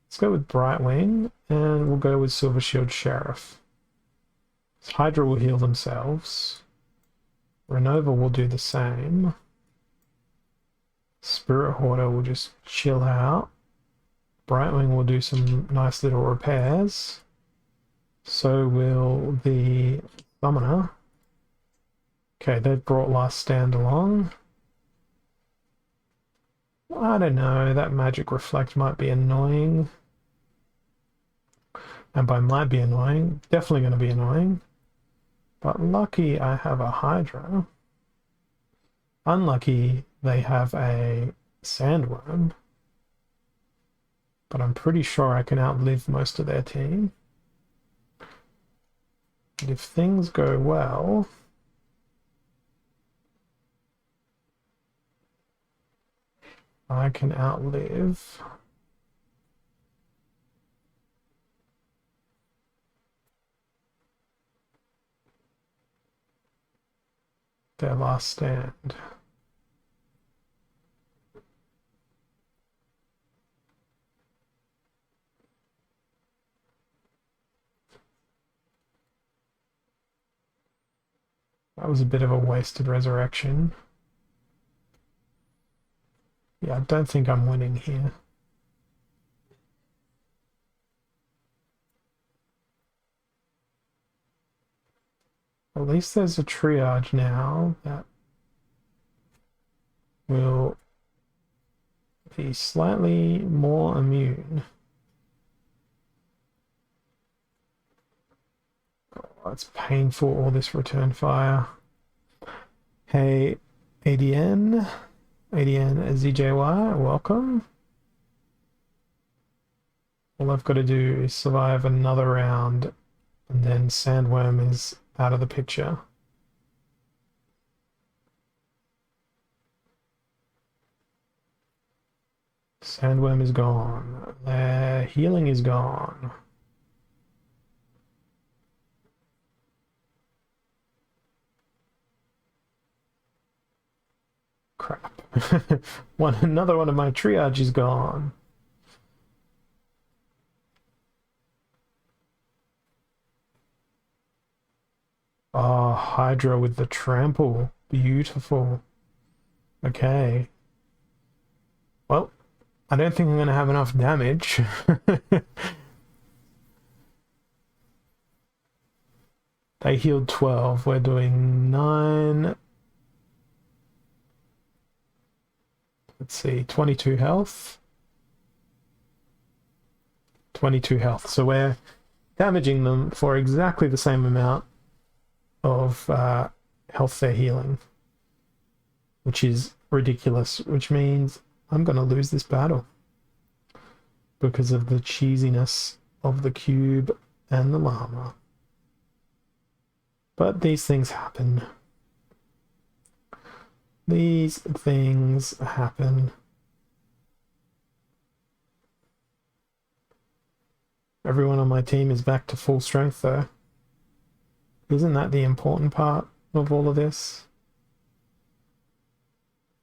Let's go with Brightwing, and we'll go with Silver Shield Sheriff. Hydra will heal themselves. Renova will do the same. Spirit Hoarder will just chill out. Brightwing will do some nice little repairs. So will the Summoner. Okay, they've brought Last Stand along. I don't know, that Magic Reflect might be annoying. And by might be annoying, definitely going to be annoying. But lucky I have a Hydra. Unlucky they have a Sandworm. But I'm pretty sure I can outlive most of their team. And if things go well, I can outlive their Last Stand. That was a bit of a wasted resurrection. Yeah, I don't think I'm winning here. At least there's a triage now that will be slightly more immune. Oh, it's painful, all this return fire. Hey, ADN ZJY, welcome. All I've got to do is survive another round, and then Sandworm is out of the picture. Sandworm is gone. Their healing is gone. Crap. Another one of my triage is gone. Oh, Hydra with the trample. Beautiful. Okay. Well, I don't think I'm going to have enough damage. They healed 12. We're doing 9. Let's see, 22 health. 22 health. So we're damaging them for exactly the same amount of health they're healing, which is ridiculous, which means I'm going to lose this battle because of the cheesiness of the cube and the llama. But these things happen. These things happen. Everyone on my team is back to full strength, though. Isn't that the important part of all of this?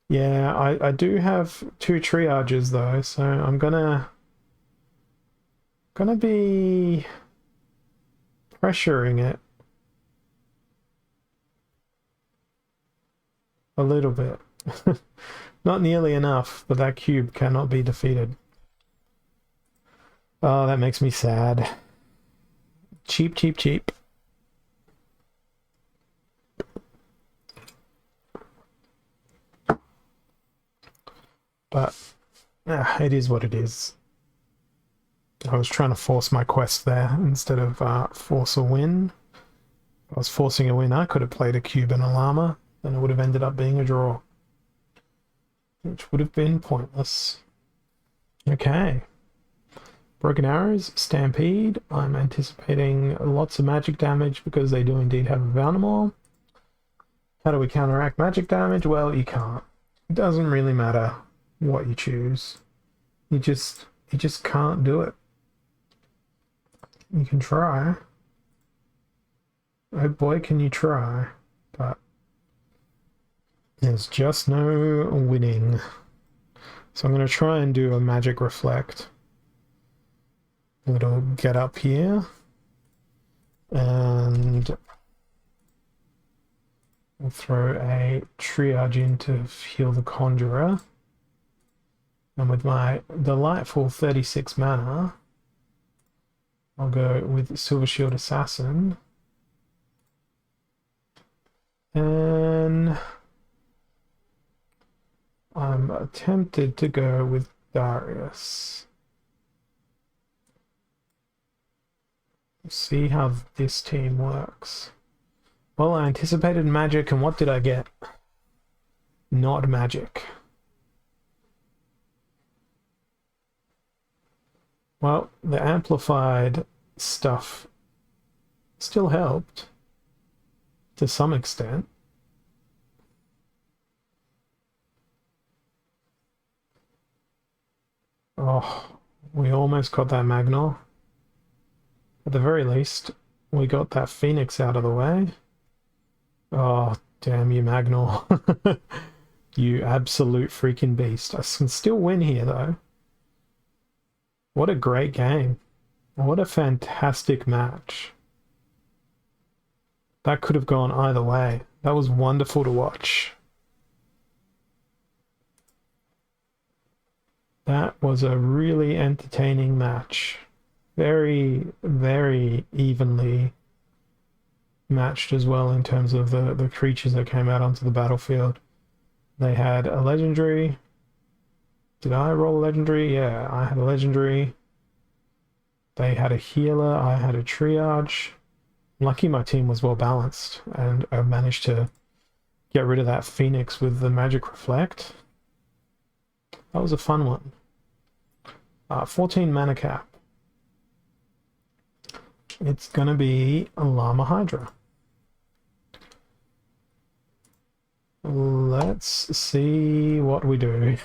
Yeah, I do have 2 triages, though, so I'm gonna be pressuring it a little bit. Not nearly enough, but that cube cannot be defeated. Oh, that makes me sad. Cheap, cheap, cheap. But it is what it is. I was trying to force my quest there instead of force a win. If I was forcing a win, I could have played a cube and a llama, then it would have ended up being a draw, which would have been pointless. Okay. Broken Arrows, Stampede. I'm anticipating lots of magic damage because they do indeed have Valnamore. How do we counteract magic damage? Well, you can't. It doesn't really matter what you choose. You just can't do it. You can try. Oh boy, can you try. But there's just no winning. So I'm going to try and do a magic reflect. Little get up here. And we'll throw a triage in to heal the Conjurer. And with my delightful 36 mana, I'll go with Silver Shield Assassin. And I'm tempted to go with Darius. See how this team works. Well, I anticipated magic, and what did I get? Not magic. Well, the amplified stuff still helped to some extent. Oh, we almost got that Magnol. At the very least, we got that Phoenix out of the way. Oh, damn you, Magnol. You absolute freaking beast. I can still win here, though. What a great game. What a fantastic match. That could have gone either way. That was wonderful to watch. That was a really entertaining match. Very, very evenly matched as well in terms of the creatures that came out onto the battlefield. They had a legendary. Did I roll a legendary? Yeah, I had a legendary. They had a healer. I had a triage. Lucky my team was well balanced, and I managed to get rid of that Phoenix with the Magic Reflect. That was a fun one. 14 mana cap. It's gonna be a Llama Hydra. Let's see what we do.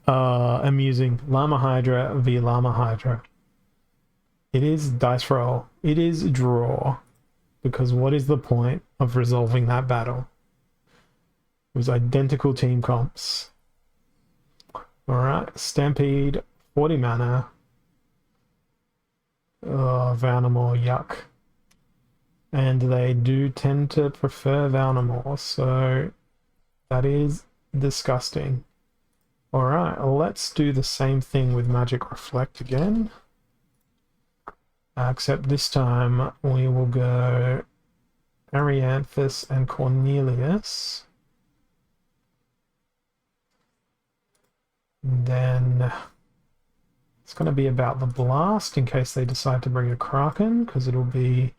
Amusing. Llama Hydra v Llama Hydra. It is dice roll. It is draw. Because what is the point of resolving that battle? It was identical team comps. Alright, Stampede, 40 mana. Oh, Valnamore, yuck. And they do tend to prefer Valnamore, so that is disgusting. Alright, let's do the same thing with Magic Reflect again. Except this time we will go Arianthus and Cornelius. Then It's going to be about the blast in case they decide to bring a Kraken, because it'll be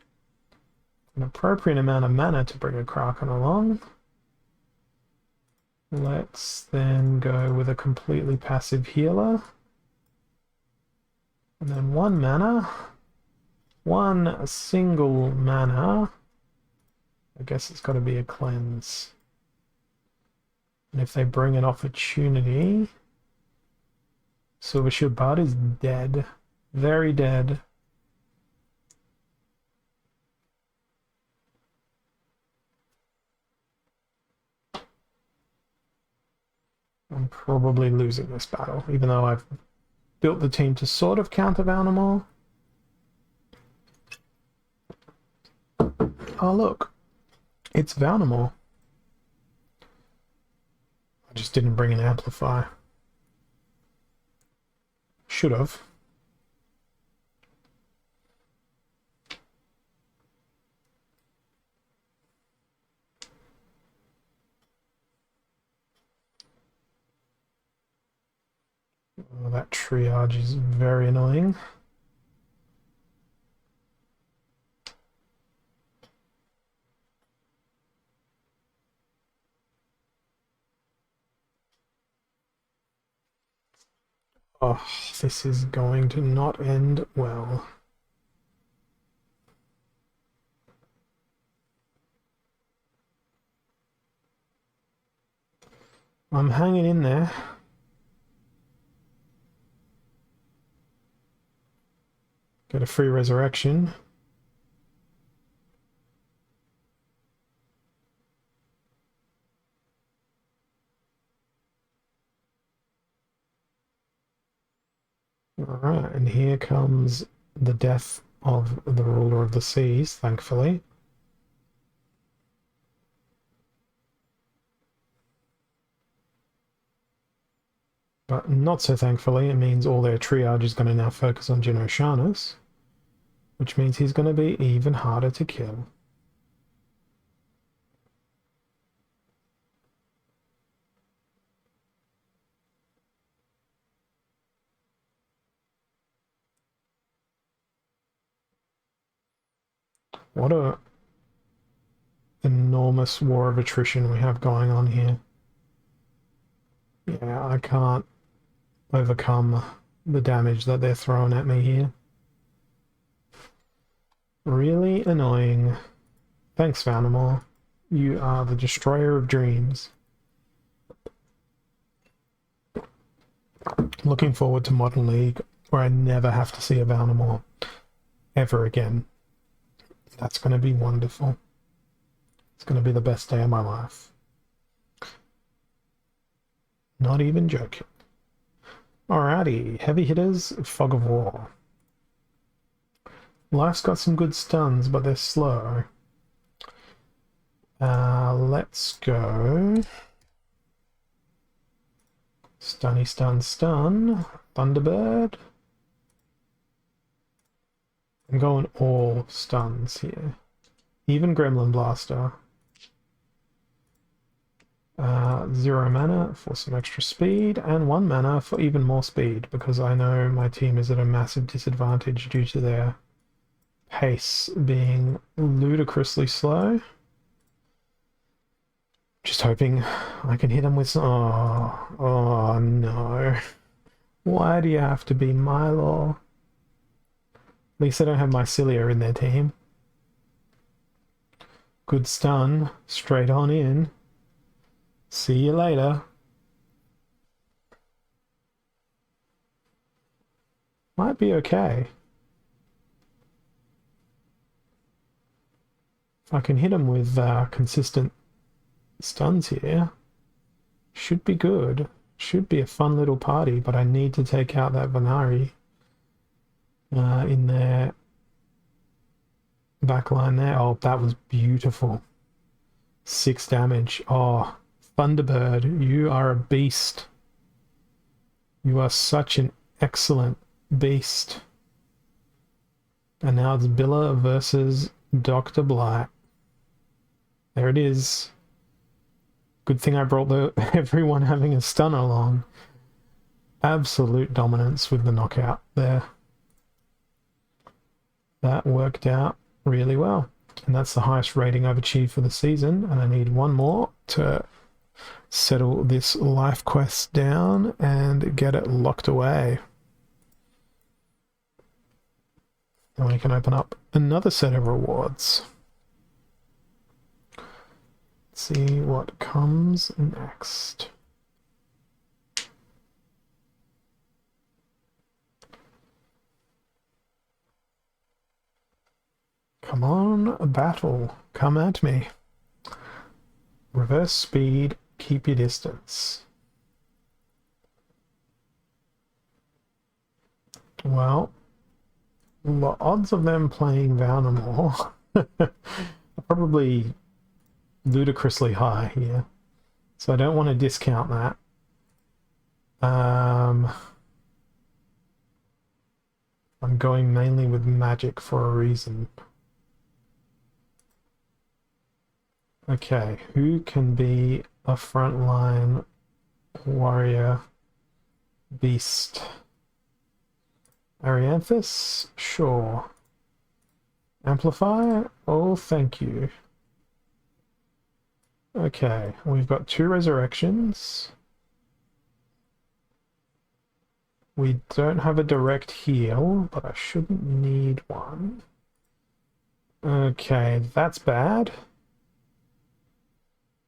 an appropriate amount of mana to bring a Kraken along. Let's then go with a completely passive healer. And then 1 mana. 1 single mana. I guess it's got to be a cleanse. And if they bring an opportunity... Silver Shield Bard is dead. Very dead. I'm probably losing this battle, even though I've built the team to sort of counter Valnamore. Oh look, it's Valnamore. I just didn't bring an amplify. Should have. Oh, that triage is very annoying. Oh, this is going to not end well. I'm hanging in there. Get a free resurrection. Alright, and here comes the death of the ruler of the seas, thankfully. But not so thankfully, it means all their triage is going to now focus on Genoshanus, which means he's going to be even harder to kill. What a enormous war of attrition we have going on here. Yeah, I can't overcome the damage that they're throwing at me here. Really annoying. Thanks, Valnamore. You are the destroyer of dreams. Looking forward to Modern League, where I never have to see a Valnamore ever again. That's going to be wonderful. It's going to be the best day of my life. Not even joking. Alrighty, heavy hitters, Fog of War. Life's got some good stuns, but they're slow. Let's go. Stunny stun stun. Thunderbird. I'm going all stuns here. Even Gremlin Blaster. 0 mana for some extra speed, and 1 mana for even more speed, because I know my team is at a massive disadvantage due to their pace being ludicrously slow. Just hoping I can hit them with some... Oh no. Why do you have to be Milo? At least they don't have Mycelia in their team. Good stun. Straight on in. See you later. Might be okay. If I can hit him with consistent stuns here, should be good. Should be a fun little party, but I need to take out that Vanari in their backline there. Oh, that was beautiful. 6 damage. Oh, Thunderbird, you are a beast. You are such an excellent beast. And now it's Billa versus Dr. Blight. There it is. Good thing I brought everyone having a stun along. absolute dominance with the knockout there. That worked out really well. And that's the highest rating I've achieved for the season. And I need one more to settle this life quest down and get it locked away. And we can open up another set of rewards. Let's see what comes next. Come on, battle. Come at me. Reverse speed, keep your distance. Well, the odds of them playing Valnamore are probably ludicrously high here. So I don't want to discount that. I'm going mainly with magic for a reason. Okay, who can be a frontline warrior beast? Arianthus? Sure. Amplify? Oh, thank you. Okay, we've got 2 resurrections. We don't have a direct heal, but I shouldn't need one. Okay, that's bad.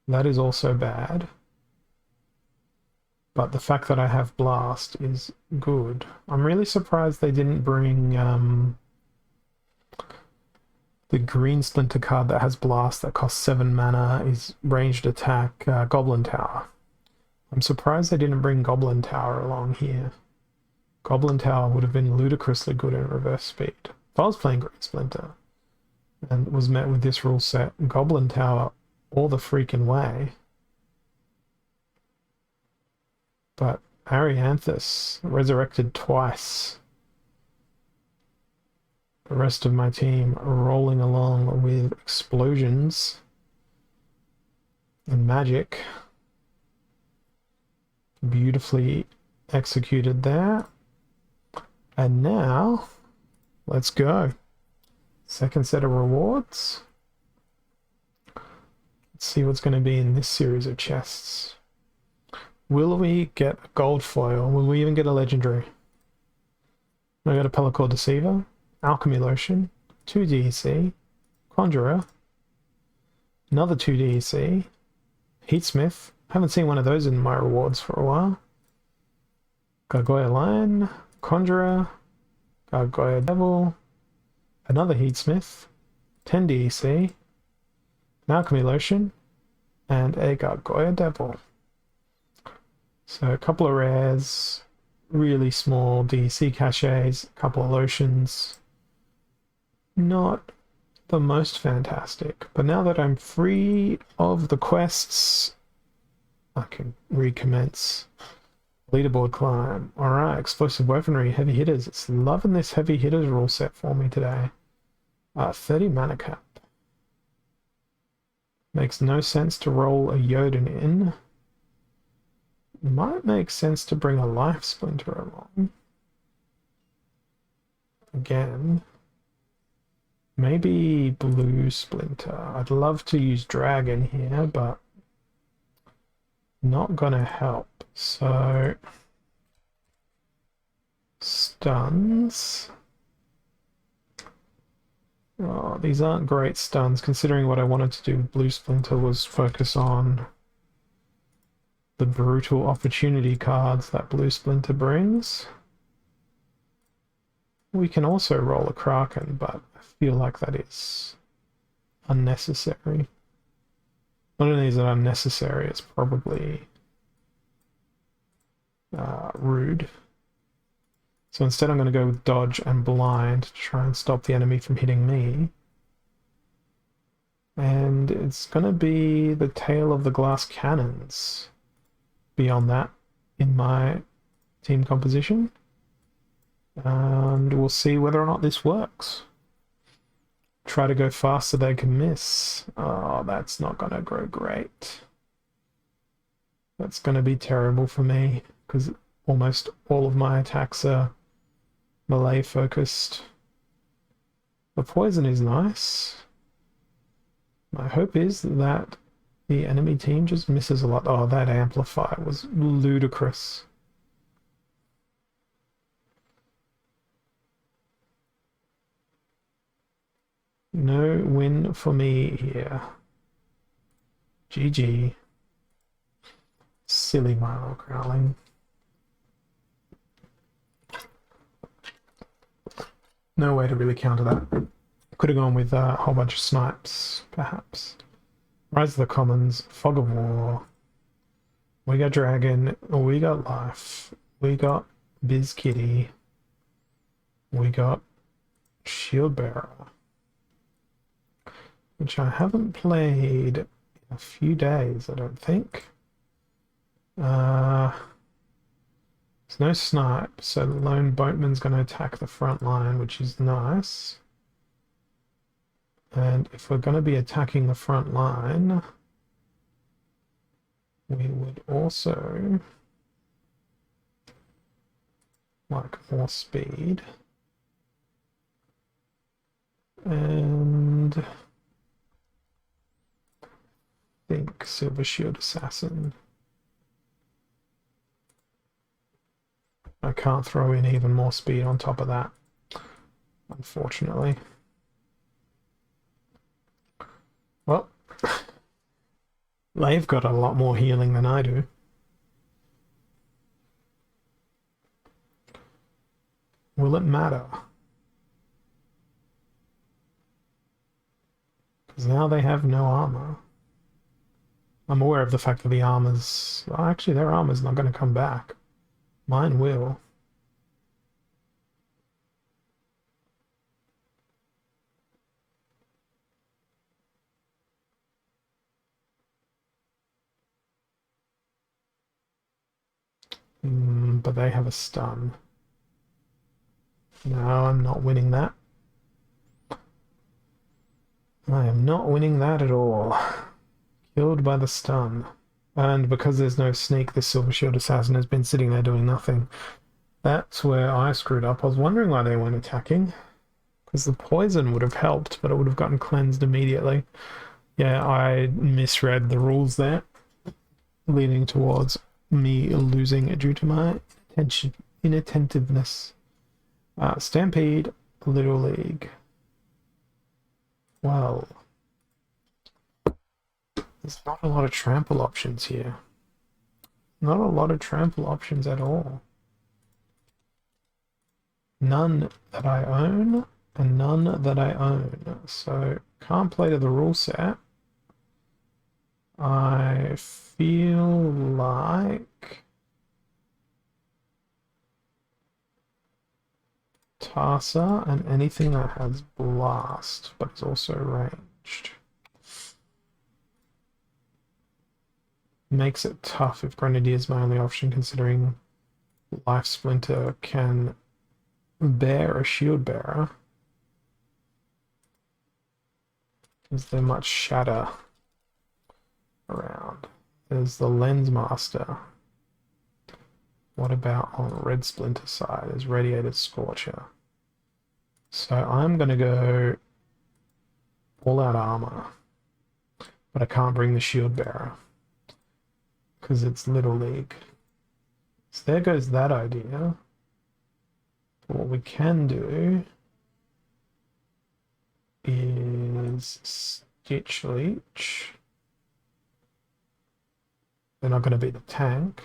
That is also bad. But the fact that I have Blast is good. I'm really surprised they didn't bring the green Splinter card that has Blast that costs 7 mana, is ranged attack, Goblin Tower. I'm surprised they didn't bring Goblin Tower along here. Goblin Tower would have been ludicrously good in reverse speed. If I was playing Green Splinter and was met with this rule set, Goblin Tower all the freaking way. But Arianthus resurrected twice. The rest of my team rolling along with explosions and magic. Beautifully executed there. And now, let's go. Second set of rewards. Let's see what's going to be in this series of chests. Will we get a gold foil? Will we even get a legendary? I got a Pelacor Deceiver, Alchemy Lotion, 2 DEC, Conjurer, another 2 DEC, Heatsmith. Haven't seen one of those in my rewards for a while. Gargoyle Lion, Conjurer, Gargoyle Devil, another Heatsmith, 10 DEC, an Alchemy Lotion, and a Gargoyle Devil. So a couple of rares, really small DEC caches, a couple of lotions. Not the most fantastic, but now that I'm free of the quests, I can recommence. Leaderboard climb. Alright, explosive weaponry, heavy hitters. It's loving this heavy hitters rule set for me today. 30 mana cap. Makes no sense to roll a Jotun in. Might make sense to bring a life splinter along. Again. Maybe blue splinter. I'd love to use dragon here, but not gonna help. So stuns. Oh, these aren't great stuns, considering what I wanted to do with blue splinter was focus on the brutal opportunity cards that blue splinter brings. We can also roll a Kraken, but I feel like that is unnecessary. Not only is it unnecessary, it's probably rude. So instead I'm going to go with dodge and blind to try and stop the enemy from hitting me. And it's going to be the tail of the glass cannons beyond that in my team composition. And we'll see whether or not this works. Try to go fast so they can miss. Oh, that's not going to go great. That's going to be terrible for me, because almost all of my attacks are melee focused. The poison is nice. My hope is that the enemy team just misses a lot. Oh, that amplify was ludicrous. No win for me here. GG. Silly Milo Growling. No way to really counter that. Could have gone with a whole bunch of snipes, perhaps. Rise of the Commons, Fog of War. We got Dragon, we got Life, we got Biz Kitty, we got Shield Bearer, which I haven't played in a few days, I don't think. There's no snipe, so the lone boatman's going to attack the front line, which is nice. And if we're going to be attacking the front line, we would also like more speed. And I think Silver Shield Assassin. I can't throw in even more speed on top of that, unfortunately. Well, they've got a lot more healing than I do. Will it matter? Because now they have no armor. I'm aware of the fact that the armor's... Well, actually, their armor's not going to come back. Mine will. But they have a stun. No, I'm not winning that. I am not winning that at all. Killed by the stun. And because there's no sneak, this Silver Shield Assassin has been sitting there doing nothing. That's where I screwed up. I was wondering why they weren't attacking. Because the poison would have helped, but it would have gotten cleansed immediately. Yeah, I misread the rules there, leading towards me losing due to my inattentiveness. Stampede, Little League. Well, there's not a lot of trample options here. Not a lot of trample options at all. None that I own, and none that I own. So, can't play to the rule set. I feel like Tarsa and anything that has blast, but is also ranged. Makes it tough if Grenadier is my only option, considering Life Splinter can bear a shield bearer. Is there much shatter around? There's the Lens Master. What about on Red Splinter side? There's Radiated Scorcher. So I'm going to go all out armor, but I can't bring the shield bearer because it's Little League. So there goes that idea. What we can do is Stitch Leech. They're not going to be the tank.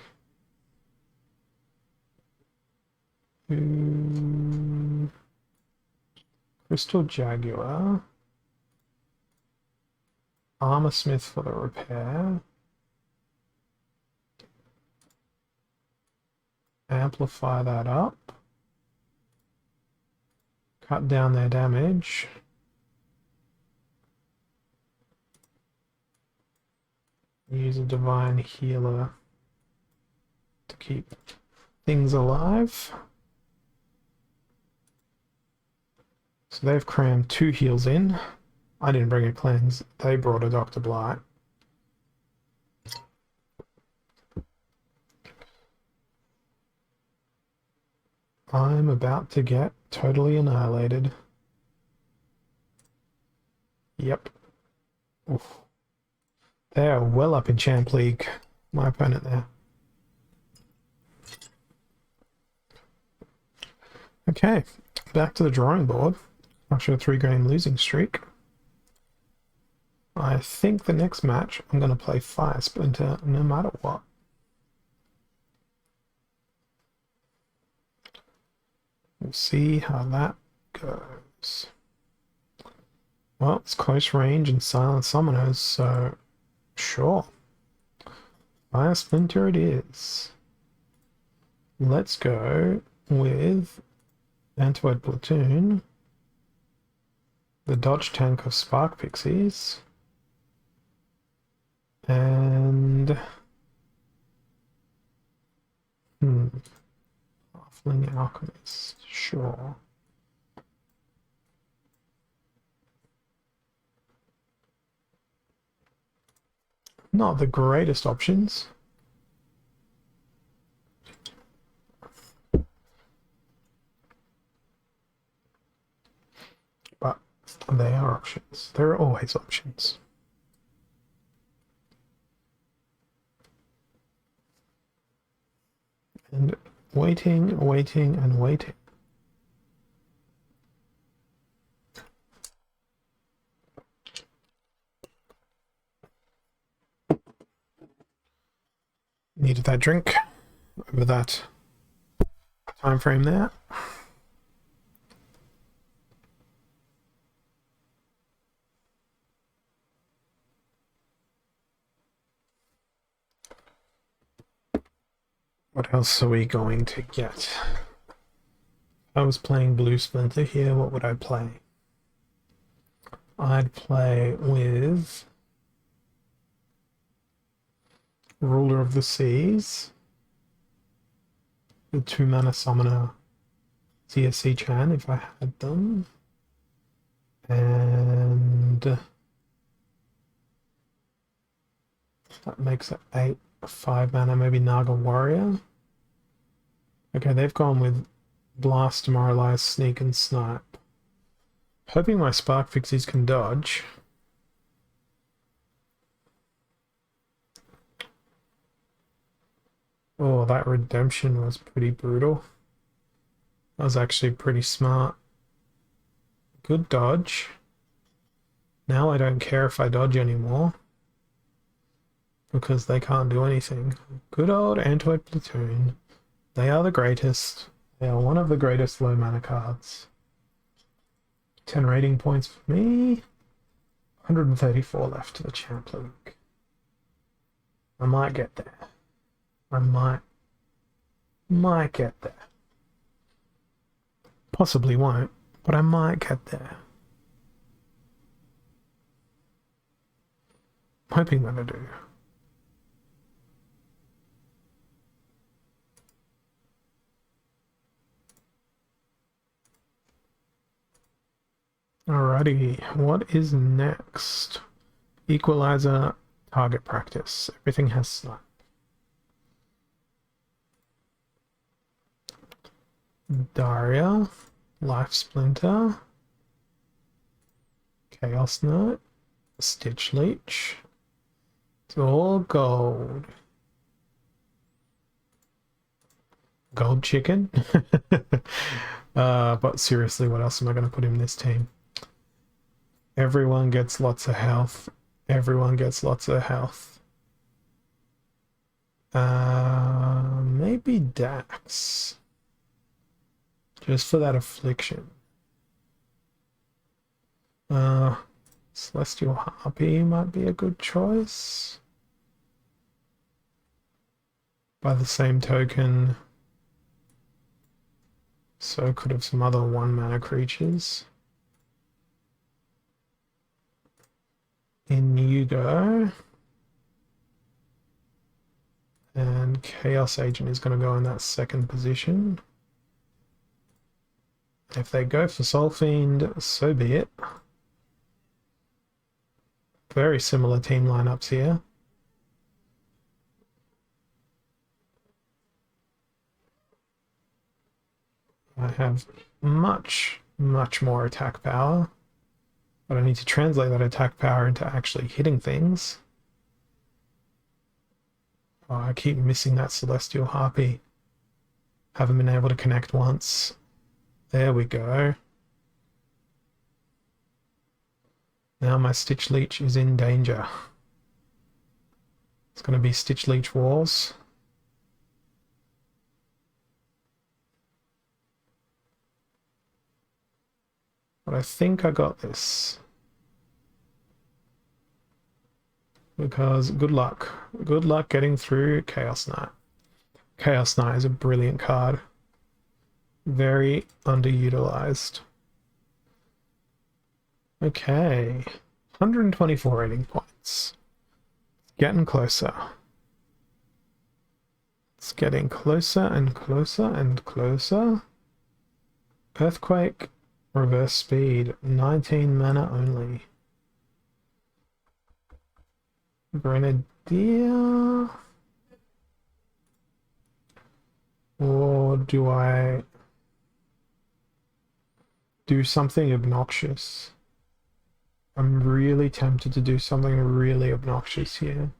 Crystal Jaguar. Armor Smith for the repair. Amplify that up. Cut down their damage. Use a Divine Healer to keep things alive. So they've crammed 2 heals in. I didn't bring a cleanse. They brought a Dr. Blight. I'm about to get totally annihilated. Yep. Oof. They are well up in Champ League, my opponent there. Okay, back to the drawing board. After a 3-game losing streak. I think the next match I'm going to play Fire Splinter no matter what. We'll see how that goes. Well, it's close range and silent summoners, so sure. Fire Splinter it is. Let's go with Antoid Platoon, the Dodge Tank of Spark Pixies, and Halfling Alchemist, sure. Not the greatest options. But they are options. There are always options. And waiting, waiting, and waiting. Needed that drink over that time frame there. What else are we going to get? If I was playing Blue Splinter here, what would I play? I'd play with Ruler of the Seas, the 2-mana summoner CSC Chan if I had them, and that makes it 8, 5-mana, maybe Naga Warrior. Okay, they've gone with Blast, Demoralize, Sneak, and Snipe. Hoping my Spark Pixies can dodge. Oh, that redemption was pretty brutal. That was actually pretty smart. Good dodge. Now I don't care if I dodge anymore, because they can't do anything. Good old Antoid Platoon. They are the greatest. They are one of the greatest low mana cards. 10 rating points for me. 134 left to the Champ League. I might get there. I might get there. Possibly won't, but I might get there. I'm hoping that I do. Alrighty, what is next? Equalizer, target practice. Everything has Snipe. Daria, Life Splinter, Chaos Knight, Stitch Leech. It's all gold. Gold chicken? But seriously, what else am I going to put in this team? Everyone gets lots of health. Everyone gets lots of health. Maybe Dax. Just for that affliction. Celestial Harpy might be a good choice. By the same token, so could have some other 1-mana creatures. In you go. And Chaos Agent is going to go in that second position. If they go for Soul Fiend, so be it. Very similar team lineups here. I have much, much more attack power, but I need to translate that attack power into actually hitting things. Oh, I keep missing that Celestial Harpy. Haven't been able to connect once. There we go. Now my Stitch Leech is in danger. It's going to be Stitch Leech Wars. But I think I got this. Because good luck. Good luck getting through Chaos Knight. Chaos Knight is a brilliant card. Very underutilized. Okay. 124 rating points. Getting closer. It's getting closer and closer and closer. Earthquake, reverse speed, 19 mana only. Grenadier? Or do I do something obnoxious? I'm really tempted to do something really obnoxious here.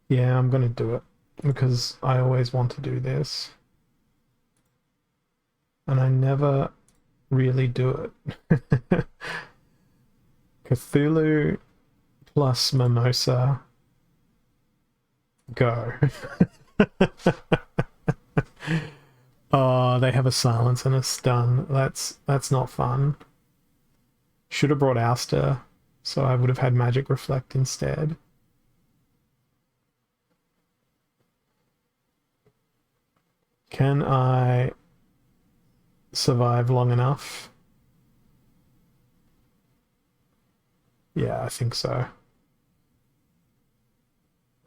Yeah, I'm gonna do it because I always want to do this. And I never really do it. Cthulhu plus Mimosa. Go. Oh, they have a silence and a stun. That's not fun. Should have brought Ouster, so I would have had Magic Reflect instead. Can I survive long enough? Yeah, I think so.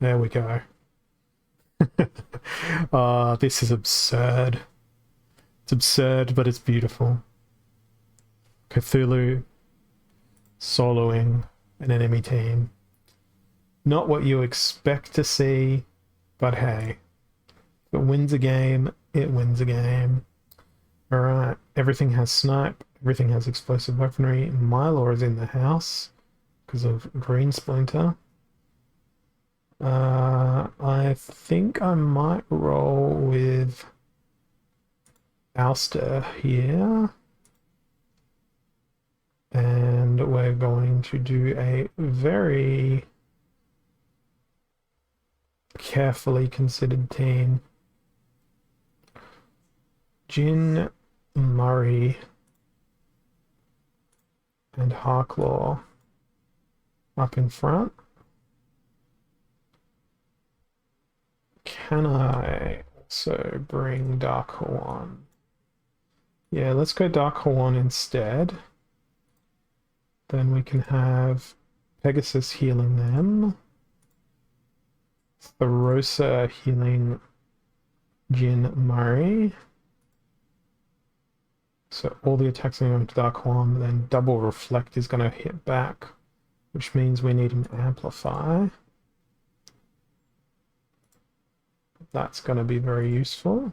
There we go. Oh, this is absurd. It's absurd, but it's beautiful. Cthulhu soloing an enemy team. Not what you expect to see, but hey. If it wins a game, it wins a game. Alright, everything has snipe, everything has explosive weaponry. Mylor is in the house because of Green Splinter. I think I might roll with Ouster here. And we're going to do a very carefully considered team. Jin, Murray, and Harklaw up in front. Can I also bring Dark Hawan? Yeah, let's go Dark Hawan instead. Then we can have Pegasus healing them. Therosa healing Jin Murray. So all the attacks are going to Dark Hawan, then double reflect is going to hit back, which means we need an amplify. That's going to be very useful.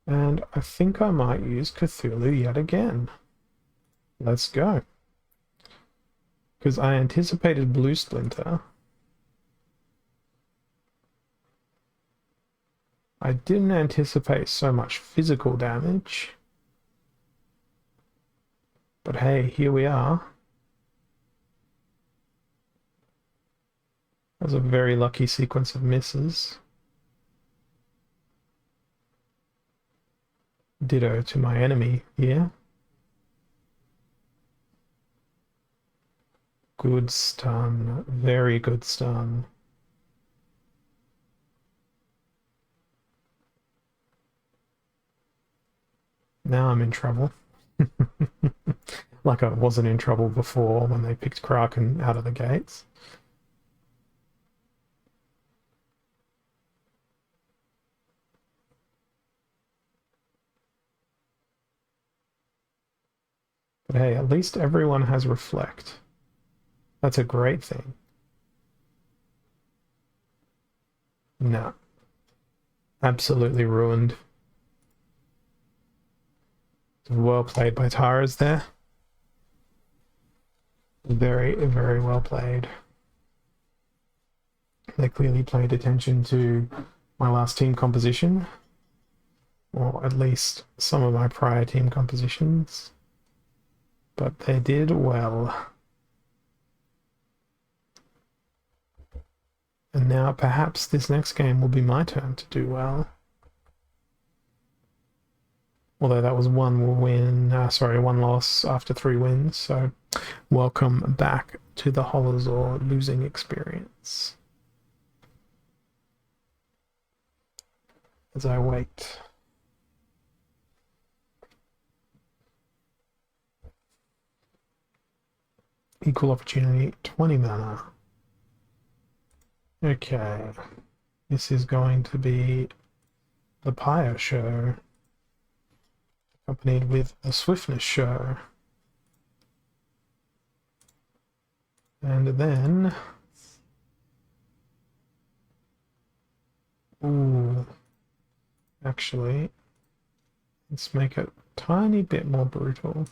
And I think I might use Cthulhu yet again. Let's go. Because I anticipated Blue Splinter. I didn't anticipate so much physical damage. But hey, here we are. That was a very lucky sequence of misses. Ditto to my enemy here. Good stun. Very good stun. Now I'm in trouble. Like I wasn't in trouble before when they picked Kraken out of the gates. But hey, at least everyone has Reflect. That's a great thing. No. Absolutely ruined. Well played by Taras there. Very, very well played. They clearly paid attention to my last team composition, or at least some of my prior team compositions, but they did well. And now perhaps this next game will be my turn to do well. Although that was one loss after 3 wins. So welcome back to the Holozor losing experience. As I wait. Equal opportunity, 20 mana. Okay. This is going to be the Pyre show, accompanied with a Swiftness show. And then... Ooh. Actually, let's make it a tiny bit more brutal.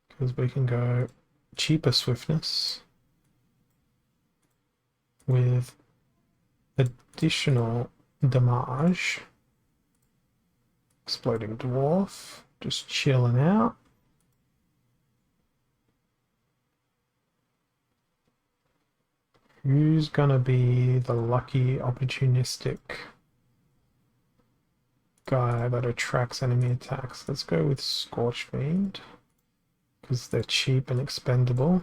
Because we can go cheaper Swiftness with additional damage. Exploding Dwarf, just chilling out. Who's gonna be the lucky opportunistic guy that attracts enemy attacks? Let's go with Scorch Fiend, because they're cheap and expendable.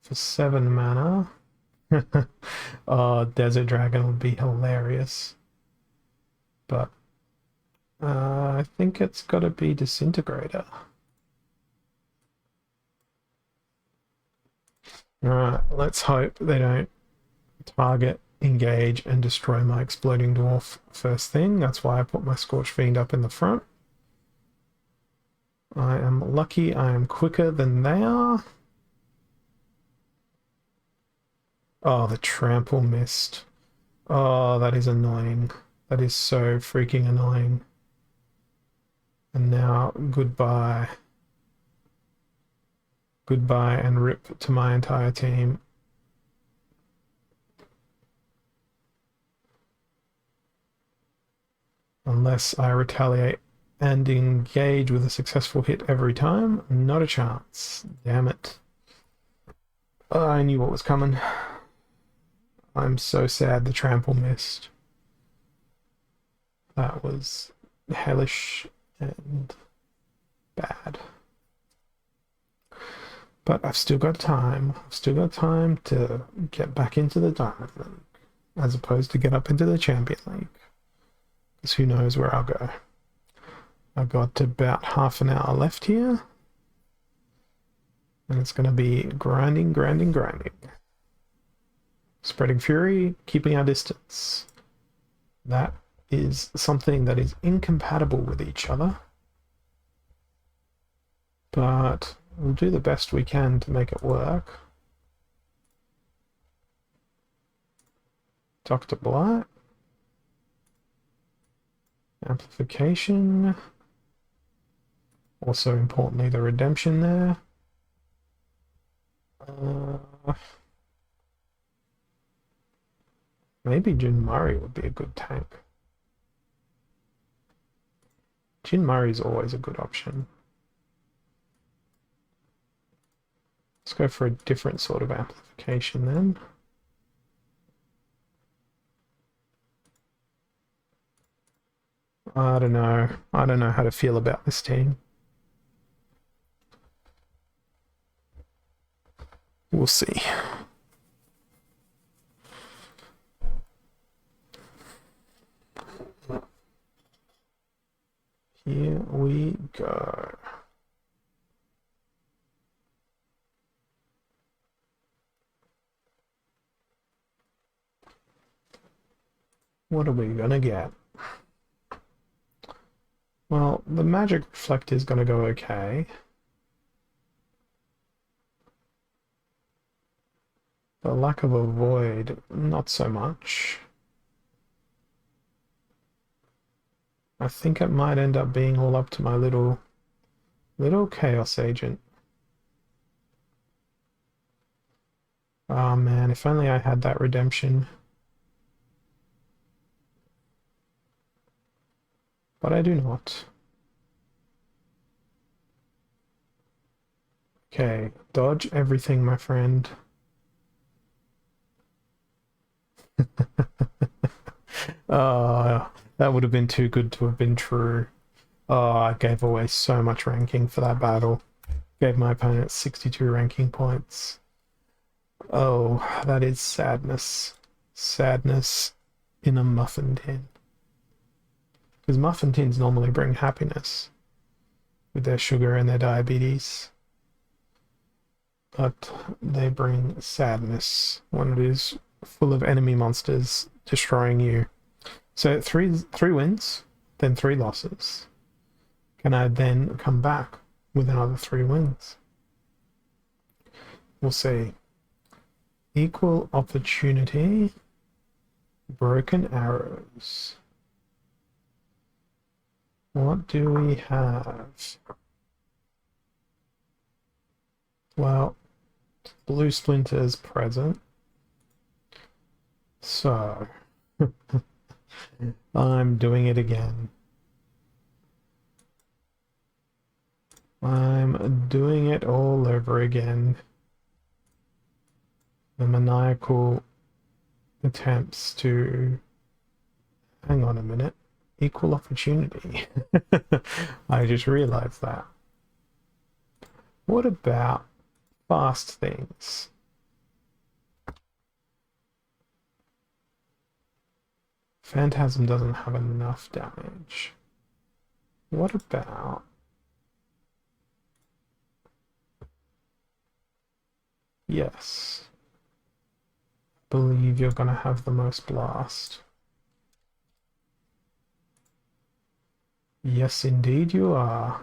For 7 mana. Oh, Desert Dragon would be hilarious. But I think it's got to be Disintegrator. Alright, let's hope they don't target, engage, and destroy my Exploding Dwarf first thing. That's why I put my Scorch Fiend up in the front. I am lucky I am quicker than they are. Oh, the trample missed. Oh, that is annoying. That is so freaking annoying. And now, goodbye. Goodbye and rip to my entire team. Unless I retaliate and engage with a successful hit every time, not a chance. Damn it. Oh, I knew what was coming. I'm so sad the trample missed. That was hellish and bad. But I've still got time. I've still got time to get back into the Diamond League, as opposed to get up into the Champion League. Because who knows where I'll go. I've got about half an hour left here. And it's going to be grinding, grinding, grinding. Spreading Fury, keeping our distance. That is something that is incompatible with each other. But we'll do the best we can to make it work. Dr. Blight. Amplification. Also importantly, the redemption there. Maybe Jin Murray would be a good tank. Jin Murray's always a good option. Let's go for a different sort of amplification then. I don't know. I don't know how to feel about this team. We'll see. Here we go. What are we gonna get? Well, the Magic Reflect is gonna go okay. The Lack of a Void, not so much. I think it might end up being all up to my little chaos agent. Oh man, if only I had that redemption. But I do not. Okay, dodge everything, my friend. That would have been too good to have been true. Oh, I gave away so much ranking for that battle. Gave my opponent 62 ranking points. Oh, that is sadness. Sadness in a muffin tin. Because muffin tins normally bring happiness with their sugar and their diabetes. But they bring sadness when it is full of enemy monsters destroying you. So three wins, then 3 losses. Can I then come back with another 3 wins? We'll see. Equal opportunity, broken arrows. What do we have? Well, blue splinters present. So, I'm doing it again. I'm doing it all over again. The maniacal attempts to... Hang on a minute. Equal opportunity. I just realized that. What about fast things? Phantasm doesn't have enough damage. What about... Yes. I believe you're gonna have the most blast. Yes, indeed you are.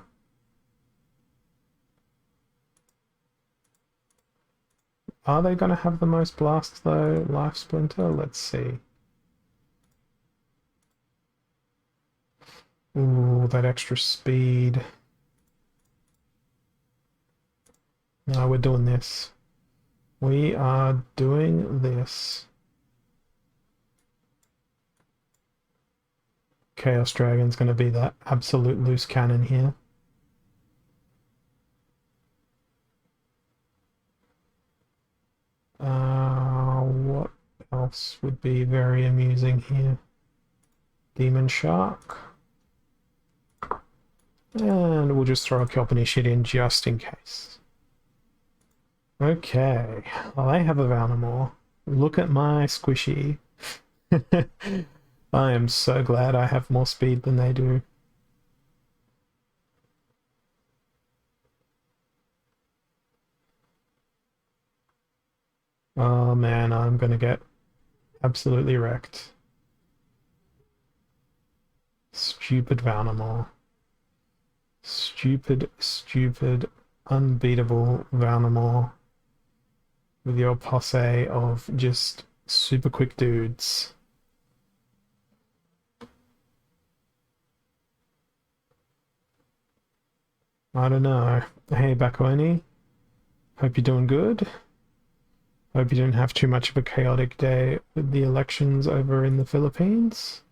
Are they gonna have the most blast though, Life Splinter? Let's see. Ooh, that extra speed. No, we're doing this. We are doing this. Chaos Dragon's going to be that absolute loose cannon here. What else would be very amusing here? Demon Shark. And we'll just throw a Kelpie shit in just in case. Okay, well, I have a Valnamore. Look at my squishy. I am so glad I have more speed than they do. Oh man, I'm gonna get absolutely wrecked. Stupid Valnamore. Stupid, unbeatable Valnamore. With your posse of just super quick dudes. I don't know. Hey, Bakoni. Hope you're doing good. Hope you didn't have too much of a chaotic day with the elections over in the Philippines.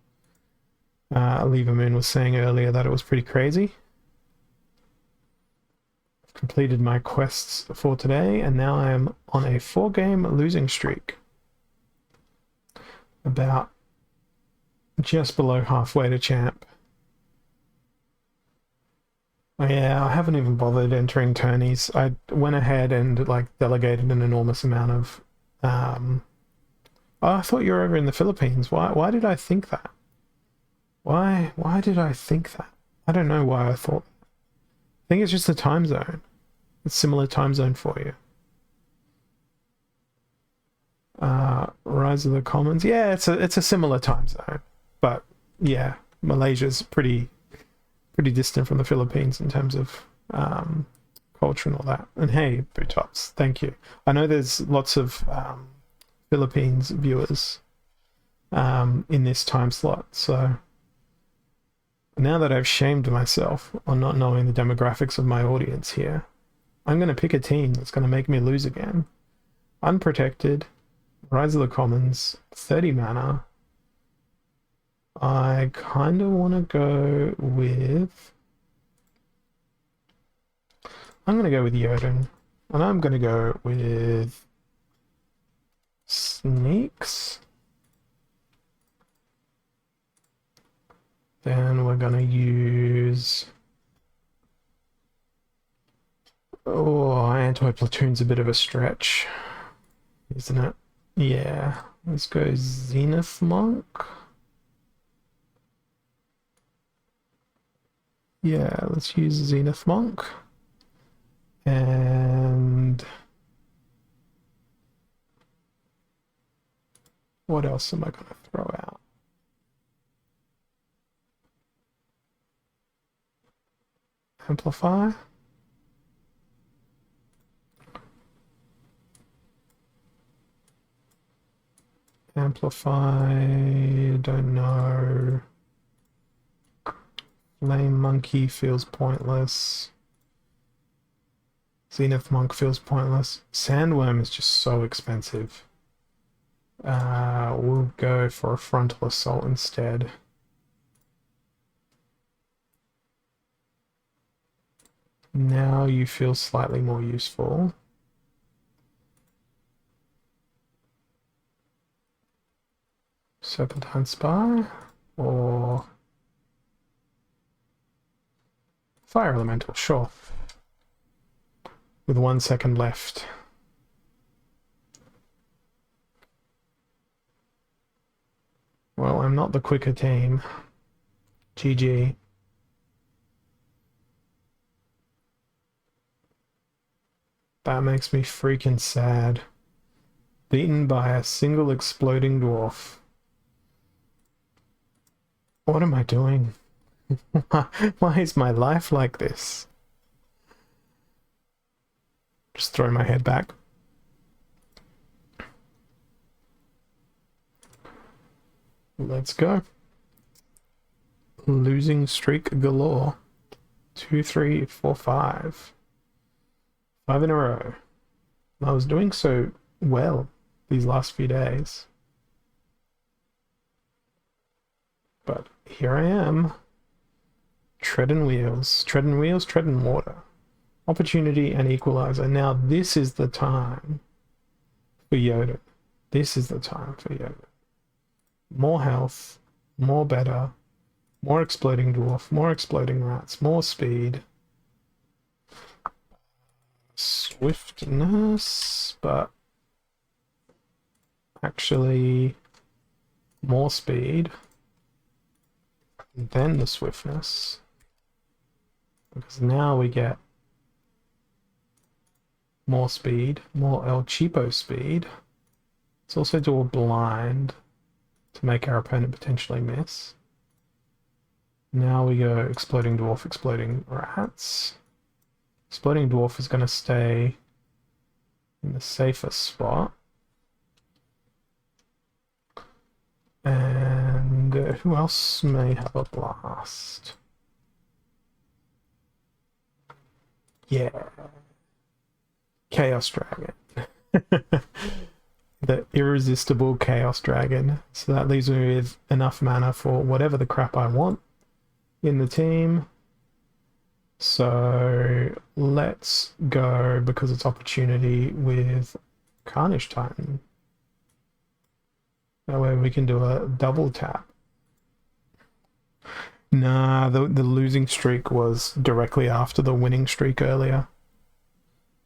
Lever Moon was saying earlier that it was pretty crazy. I've completed my quests for today, and now I am on a 4-game losing streak. About just below halfway to champ. Yeah, I haven't even bothered entering tourneys. I went ahead and like delegated an enormous amount of oh, I thought you were over in the Philippines. Why did I think that? Why did I think that? I don't know why I thought that. I think it's just the time zone. It's similar time zone for you. Rise of the Commons. Yeah, it's a similar time zone. But yeah, Malaysia's pretty distant from the Philippines in terms of culture and all that. And hey, Bootops, thank you. I know there's lots of Philippines viewers in this time slot, so Now that I've shamed myself on not knowing the demographics of my audience here, I'm going to pick a team that's going to make me lose again. Unprotected, Rise of the Commons, 30 mana. I kind of want to go with... I'm going to go with Jotun, and I'm going to go with Sneaks. Then we're going to use... Oh, anti-platoon's a bit of a stretch, isn't it? Yeah, let's go Zenith Monk. Yeah, let's use Zenith Monk. And what else am I going to throw out? Amplify. Amplify, don't know. Flame Monkey feels pointless. Zenith Monk feels pointless. Sandworm is just so expensive. We'll go for a Frontal Assault instead. Now you feel slightly more useful. Serpentine Spy or Fire Elemental, sure. With 1 second left. Well, I'm not the quicker team. GG. That makes me freaking sad. Beaten by a single exploding dwarf. What am I doing? Why is my life like this? Just throw my head back. Let's go. Losing streak galore. 2, 3, 4, 5. 5 in a row. I was doing so well these last few days. But here I am. Treading wheels, treading water. Opportunity and equalizer. Now this is the time for Yoda. This is the time for Yoda. More health, more better, more exploding dwarf, more exploding rats, more speed. Swiftness, but actually more speed. And then the swiftness. Because now we get more speed, more El Cheapo speed. Let's also do a blind to make our opponent potentially miss. Now we go exploding dwarf, exploding rats. Exploding dwarf is going to stay in the safest spot. And who else may have a blast? Yeah. Chaos Dragon. The irresistible Chaos Dragon. So that leaves me with enough mana for whatever the crap I want in the team. So let's go, because it's opportunity, with Carnage Titan. That way we can do a double tap. Nah, the losing streak was directly after the winning streak earlier.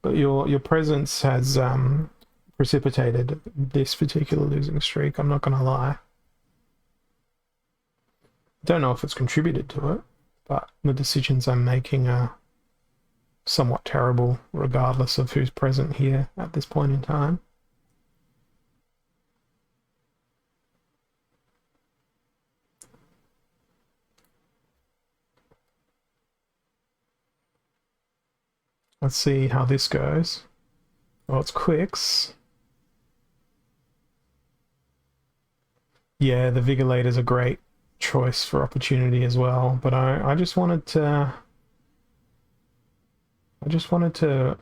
But your presence has precipitated this particular losing streak, I'm not gonna lie. Don't know if it's contributed to it, but the decisions I'm making are somewhat terrible regardless of who's present here at this point in time. Let's see how this goes. Oh, it's Quicks. Yeah, the Vigilators are great. choice for opportunity as well, but I just wanted to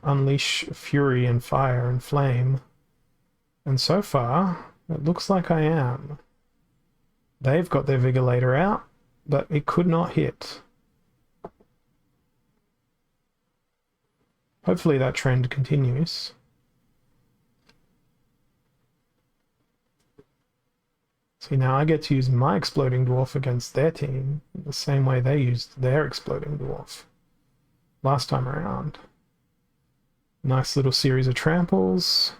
unleash fury and fire and flame. And so far, it looks like I am. They've got their Vigilator out, but it could not hit. Hopefully that trend continues. See, now I get to use my Exploding Dwarf against their team in the same way they used their Exploding Dwarf last time around. Nice little series of tramples.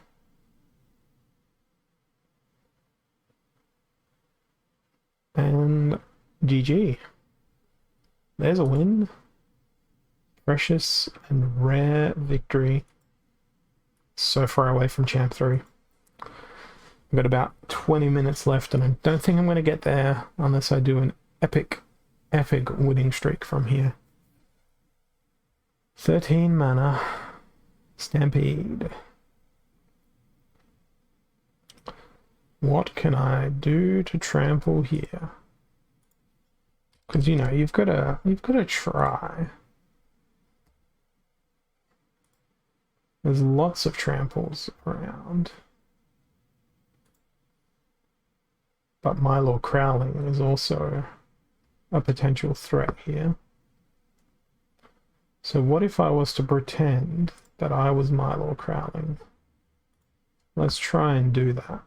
And GG. There's a win. Precious and rare victory. So far away from Champ 3. I've got about 20 minutes left, and I don't think I'm going to get there unless I do an epic winning streak from here. 13 mana. Stampede. What can I do to trample here? Because, you know, you've got to try. There's lots of tramples around. But Milo Crowling is also a potential threat here. So what if I was to pretend that I was Milo Crowling? Let's try and do that.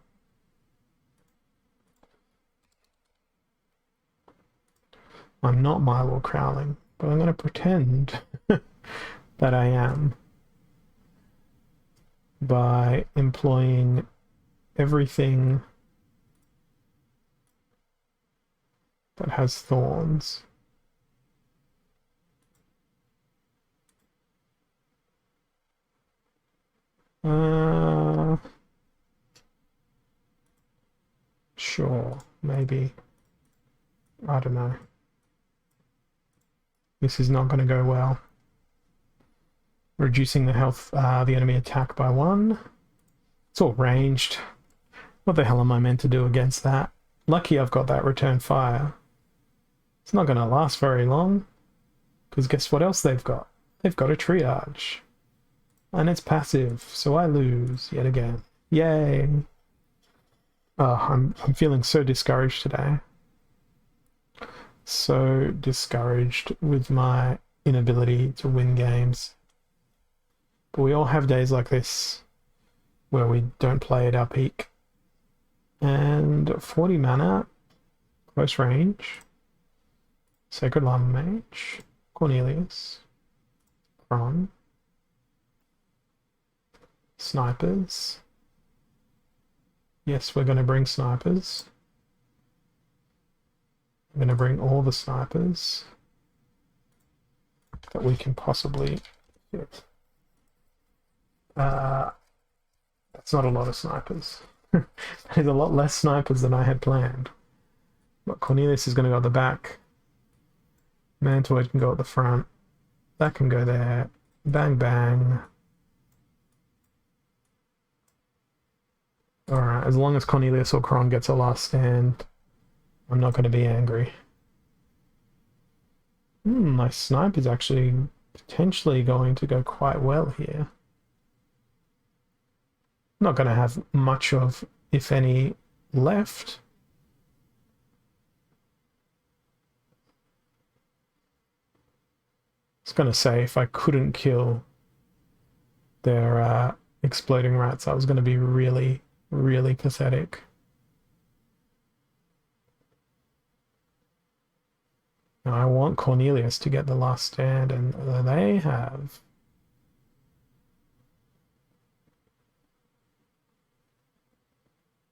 I'm not Milo Crowling, but I'm going to pretend that I am by employing everything that has thorns. Sure, maybe. I don't know. This is not going to go well. Reducing the health, the enemy attack by 1. It's all ranged. What the hell am I meant to do against that? Lucky I've got that return fire. It's not going to last very long. Because guess what else they've got? They've got a triage. And it's passive, so I lose yet again. Yay! Oh, I'm feeling so discouraged today. So discouraged with my inability to win games. But we all have days like this where we don't play at our peak. And 40 mana, close range, Sacred Llama Mage, Cornelius, Kron, snipers. Yes, we're going to bring snipers. I'm going to bring all the snipers that we can possibly get. That's not a lot of snipers. There's a lot less snipers than I had planned. But Cornelius is going to go at the back. Mantoid can go at the front. That can go there. Bang, bang. Alright, as long as Cornelius or Kron gets a last stand, I'm not going to be angry. My snipe is actually potentially going to go quite well here. Not going to have much of, if any, left. I was going to say, if I couldn't kill their exploding rats, I was going to be really, really pathetic. Now, I want Cornelius to get the last stand, and they have.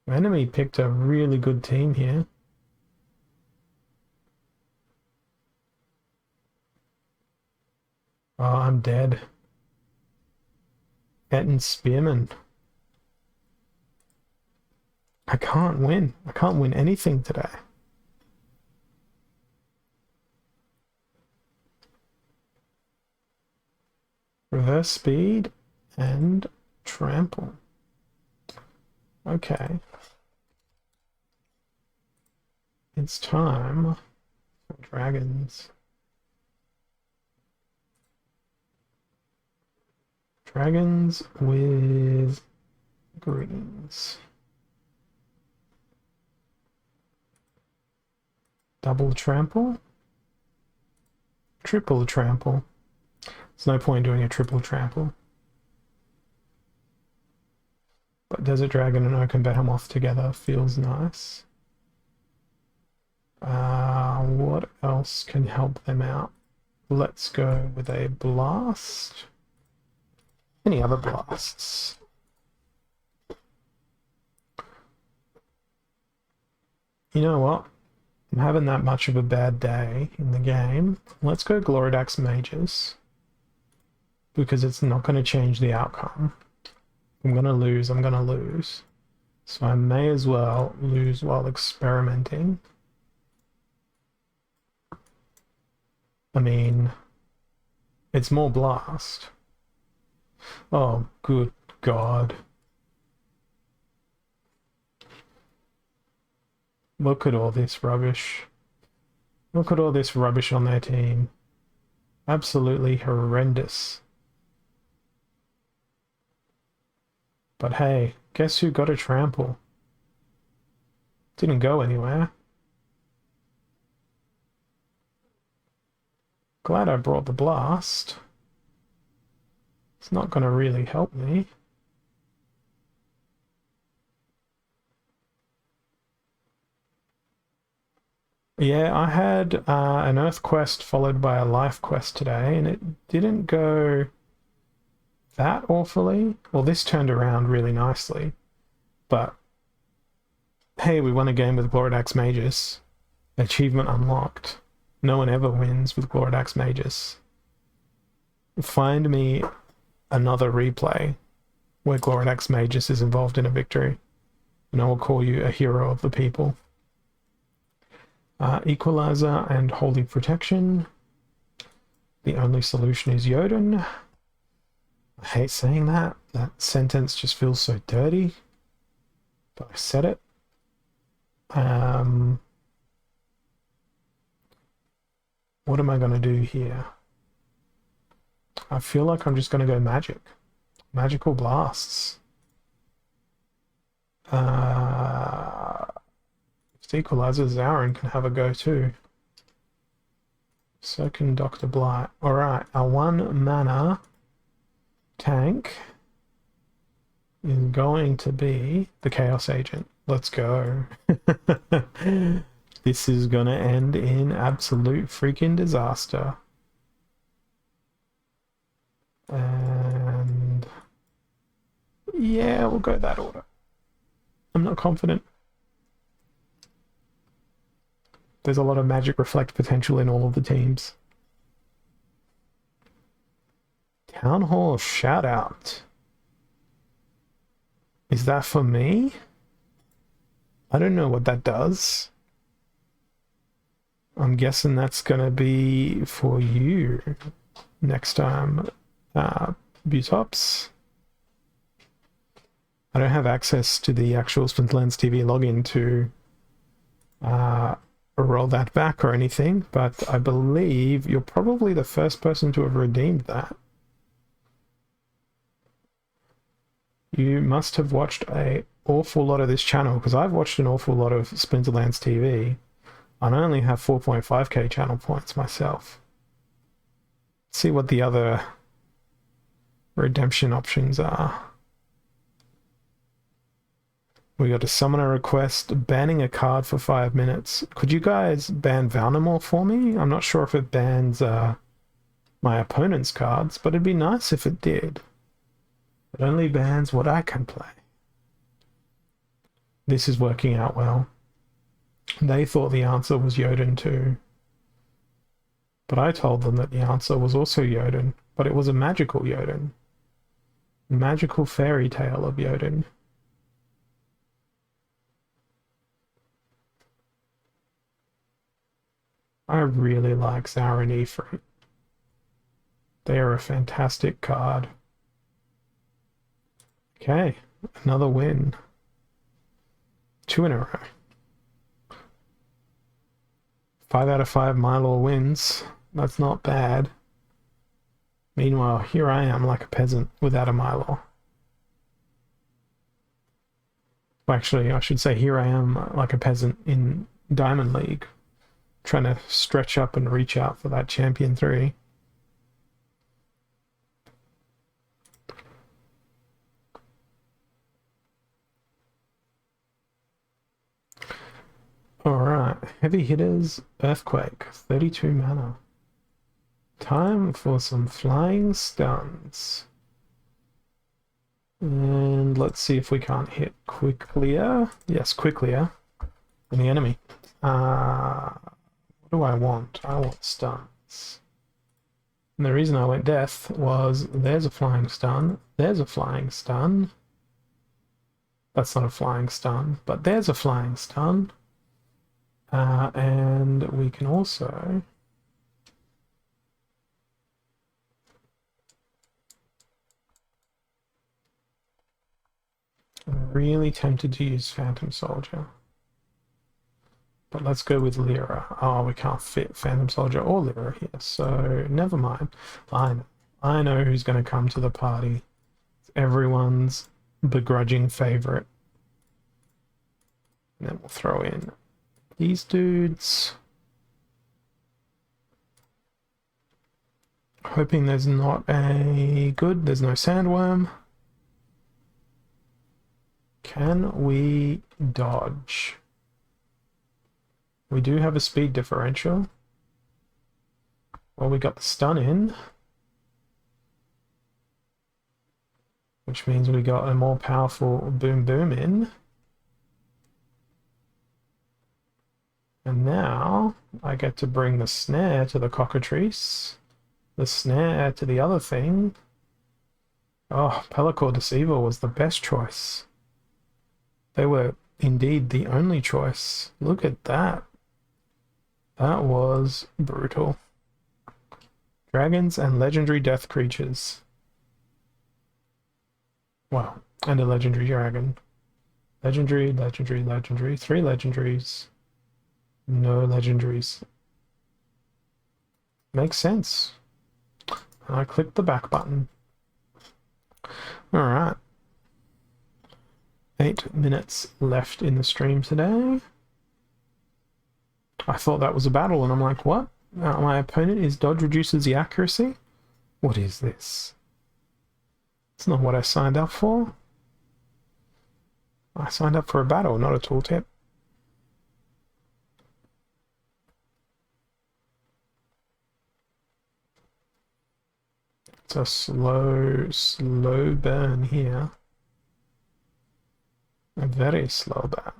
Enemy picked a really good team here. Oh, I'm dead. Etten Spearman. I can't win. I can't win anything today. Reverse speed and trample. Okay. it's time for dragons. Dragons with greens. Double trample? Triple trample. There's no point doing a triple trample. But Desert Dragon and Oaken Behemoth together feels nice. What else can help them out? Let's go with a blast. Any other blasts? You know what? I'm having that much of a bad day in the game. Let's go Gloridax Mages. Because it's not going to change the outcome. I'm going to lose, I'm going to lose. So I may as well lose while experimenting. I mean, it's more blast. Oh, good God. Look at all this rubbish. Look at all this rubbish on their team. Absolutely horrendous. But hey, guess who got a trample? Didn't go anywhere. Glad I brought the blast. It's not going to really help me. Yeah, I had an Earth quest followed by a Life quest today, and it didn't go that awfully. Well, this turned around really nicely, but hey, we won a game with Gloridax Magus. Achievement unlocked. No one ever wins with Gloridax Magus. Find me another replay where Gloridax Magus is involved in a victory, and I will call you a hero of the people. Equalizer and Holy Protection. The only solution is Jotun. I hate saying that. That sentence just feels so dirty. But I said it. What am I going to do here? I feel like I'm just going to go magic. Magical blasts. If it equalizes, Zarin can have a go too. So can Dr. Blight. Alright, our 1 mana tank is going to be the Chaos Agent. Let's go. This is going to end in absolute freaking disaster. And yeah, we'll go that order. I'm not confident. There's a lot of magic reflect potential in all of the teams. Town Hall shout out. Is that for me? I don't know what that does. I'm guessing that's gonna be for you next time. Butops. I don't have access to the actual Splinterlands TV login to roll that back or anything, but I believe you're probably the first person to have redeemed that. You must have watched an awful lot of this channel, because I've watched an awful lot of Splinterlands TV. And I only have 4.5k channel points myself. Let's see what the other redemption options are. We got a summoner request, banning a card for 5 minutes. Could you guys ban Valnamore for me? I'm not sure if it bans my opponent's cards, but it'd be nice if it did. It only bans what I can play. This is working out well. They thought the answer was Jotun too. But I told them that the answer was also Jotun, but it was a magical Jotun. Magical fairy tale of Jotun. I really like Zarin Ifrit. They are a fantastic card. Okay, another win. 2 in a row. 5 out of 5 Mylor wins. That's not bad. Meanwhile, here I am like a peasant without a Mylor. Well, actually, I should say here I am like a peasant in Diamond League, trying to stretch up and reach out for that Champion 3. Alright, heavy hitters, Earthquake, 32 mana. Time for some flying stuns. And let's see if we can't hit quick clear. Yes, quick clear. And the enemy. What do I want? I want stuns. And the reason I went death was there's a flying stun, there's a flying stun. That's not a flying stun, but there's a flying stun. And we can also I'm really tempted to use Phantom Soldier. But let's go with Lyra. Oh, we can't fit Phantom Soldier or Lyra here, so never mind. I know who's going to come to the party. It's everyone's begrudging favorite. And then we'll throw in these dudes. Hoping there's not a good, there's no sandworm. Can we dodge? We do have a speed differential. Well, we got the stun in, which means we got a more powerful boom boom in. And now I get to bring the snare to the cockatrice, the snare to the other thing. Oh, Pelacor Deceiver was the best choice. They were indeed the only choice. Look at that. That was brutal. Dragons and legendary death creatures. Wow, and a legendary dragon. Legendary, legendary, legendary. 3 legendaries. No legendaries. Makes sense. I clicked the back button. Alright. 8 minutes left in the stream today. I thought that was a battle, and I'm like, what? My opponent is dodge reduces the accuracy? What is this? It's not what I signed up for. I signed up for a battle, not a tooltip. It's a slow burn here. A very slow burn.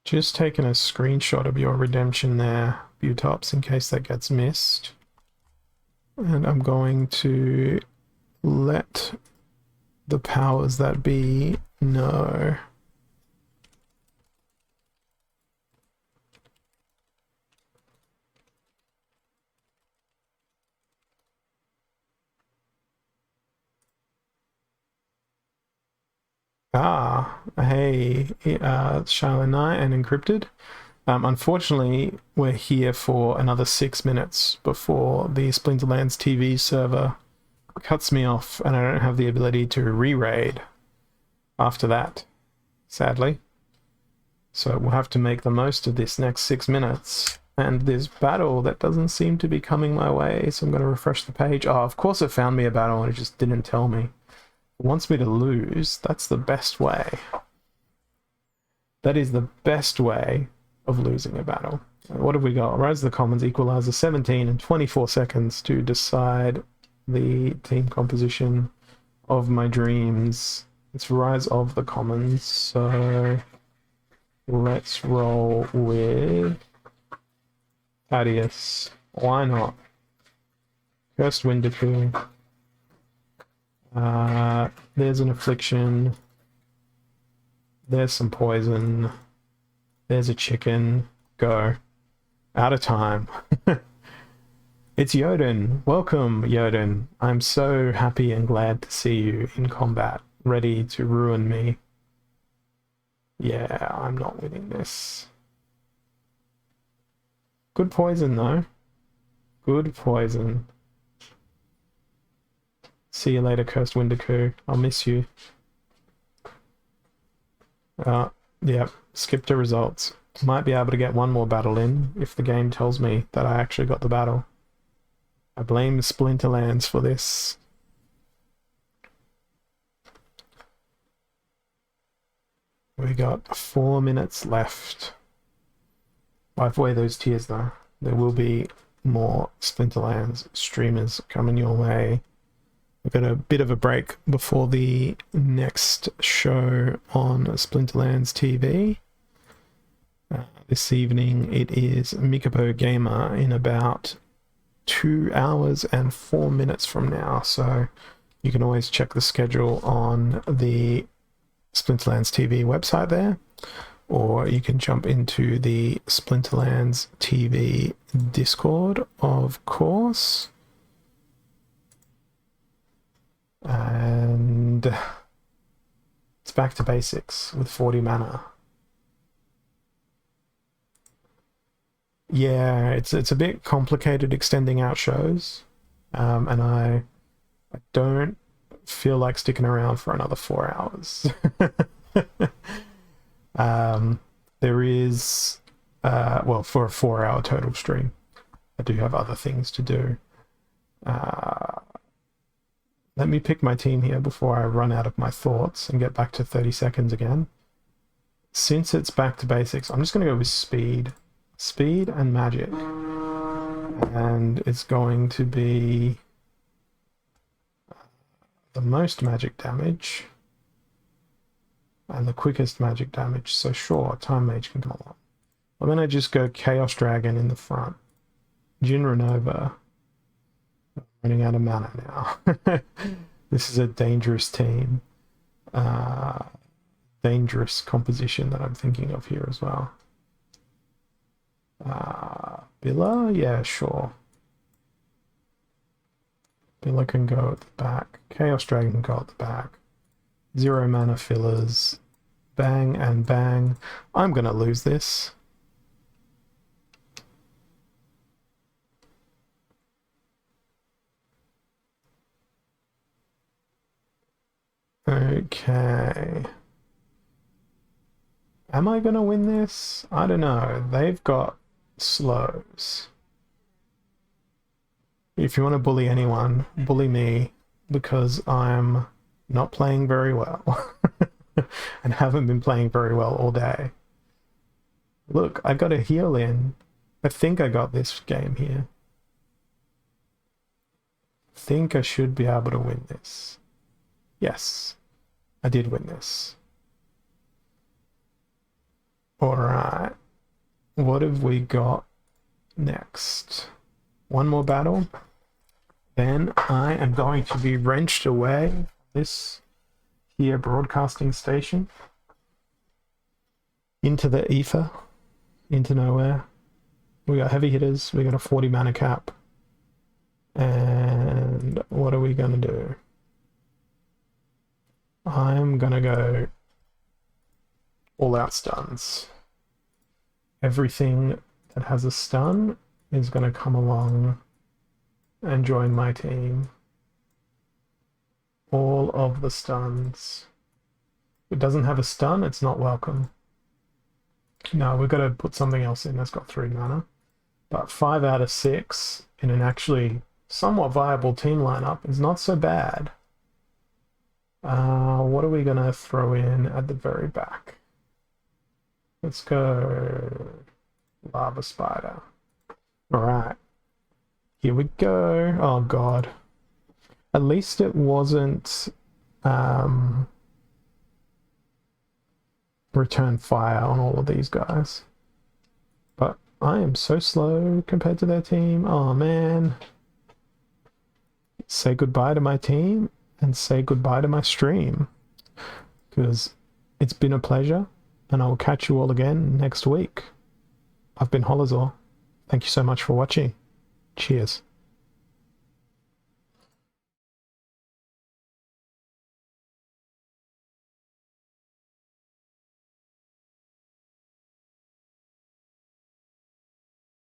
Just taking a screenshot of your redemption there, Butops, in case that gets missed. And I'm going to let the powers that be know. Hey, Charlotte Knight and Encrypted. Unfortunately, we're here for another 6 minutes before the Splinterlands TV server cuts me off, and I don't have the ability to re-raid after that, sadly. So we'll have to make the most of this next 6 minutes. And this battle that doesn't seem to be coming my way, so I'm going to refresh the page. Oh, of course it found me a battle and it just didn't tell me. It wants me to lose. That's the best way. That is the best way of losing a battle. What have we got? Rise of the Commons, Equalizer, 17 and 24 seconds to decide the team composition of my dreams. It's Rise of the Commons, so let's roll with Thaddeus. Why not? Cursed Windiku. There's an affliction. There's some poison. There's a chicken. Go. Out of time. It's Yoden. Welcome, Yoden. I'm so happy and glad to see you in combat, ready to ruin me. Yeah, I'm not winning this. Good poison, though. Good poison. See you later, Cursed Windiku. I'll miss you. Yep, skip to results. Might be able to get one more battle in if the game tells me that I actually got the battle. I blame Splinterlands for this. We got 4 minutes left. Wipe away those tears, though. There will be more Splinterlands streamers coming your way. We've got a bit of a break before the next show on Splinterlands TV. This evening it is Mikapo Gamer in about 2 hours and 4 minutes from now, so you can always check the schedule on the Splinterlands TV website there, or you can jump into the Splinterlands TV Discord, of course. And it's back to basics with 40 mana. Yeah, it's a bit complicated extending out shows, and I don't feel like sticking around for another 4 hours. There is, well, for a 4-hour total stream, I do have other things to do. Let me pick my team here before I run out of my thoughts and get back to 30 seconds again. Since it's back to basics, I'm just going to go with speed. Speed and magic. And it's going to be the most magic damage and the quickest magic damage. So sure, Time Mage can come along. I'm going to just go Chaos Dragon in the front. Jinra Nova. Running out of mana now. This is a dangerous team. Dangerous composition that I'm thinking of here as well. Billa? Yeah, sure. Billa can go at the back. Chaos Dragon can go at the back. 0 mana fillers. Bang and bang. I'm gonna lose this. Okay. Am I gonna win this? I don't know. They've got slows. If you want to bully anyone, bully me, because I'm not playing very well and haven't been playing very well all day. Look, I got a heal in. I think I got this game here. I think I should be able to win this. Yes, I did win this. Alright, what have we got next? One more battle. Then I am going to be wrenched away from this here broadcasting station into the ether, into nowhere. We got heavy hitters, we got a 40 mana cap. And what are we gonna do? I'm gonna go all out stuns. Everything that has a stun is gonna come along and join my team. All of the stuns. If it doesn't have a stun, it's not welcome. No, we've got to put something else in that's got 3 mana. But 5 out of 6 in an actually somewhat viable team lineup is not so bad. What are we going to throw in at the very back? Let's go Lava Spider. Alright. Here we go. Oh god. At least it wasn't return fire on all of these guys. But I am so slow compared to their team. Oh man. Say goodbye to my team and say goodbye to my stream, because it's been a pleasure, and I will catch you all again next week. I've been Holazor. Thank you so much for watching. Cheers.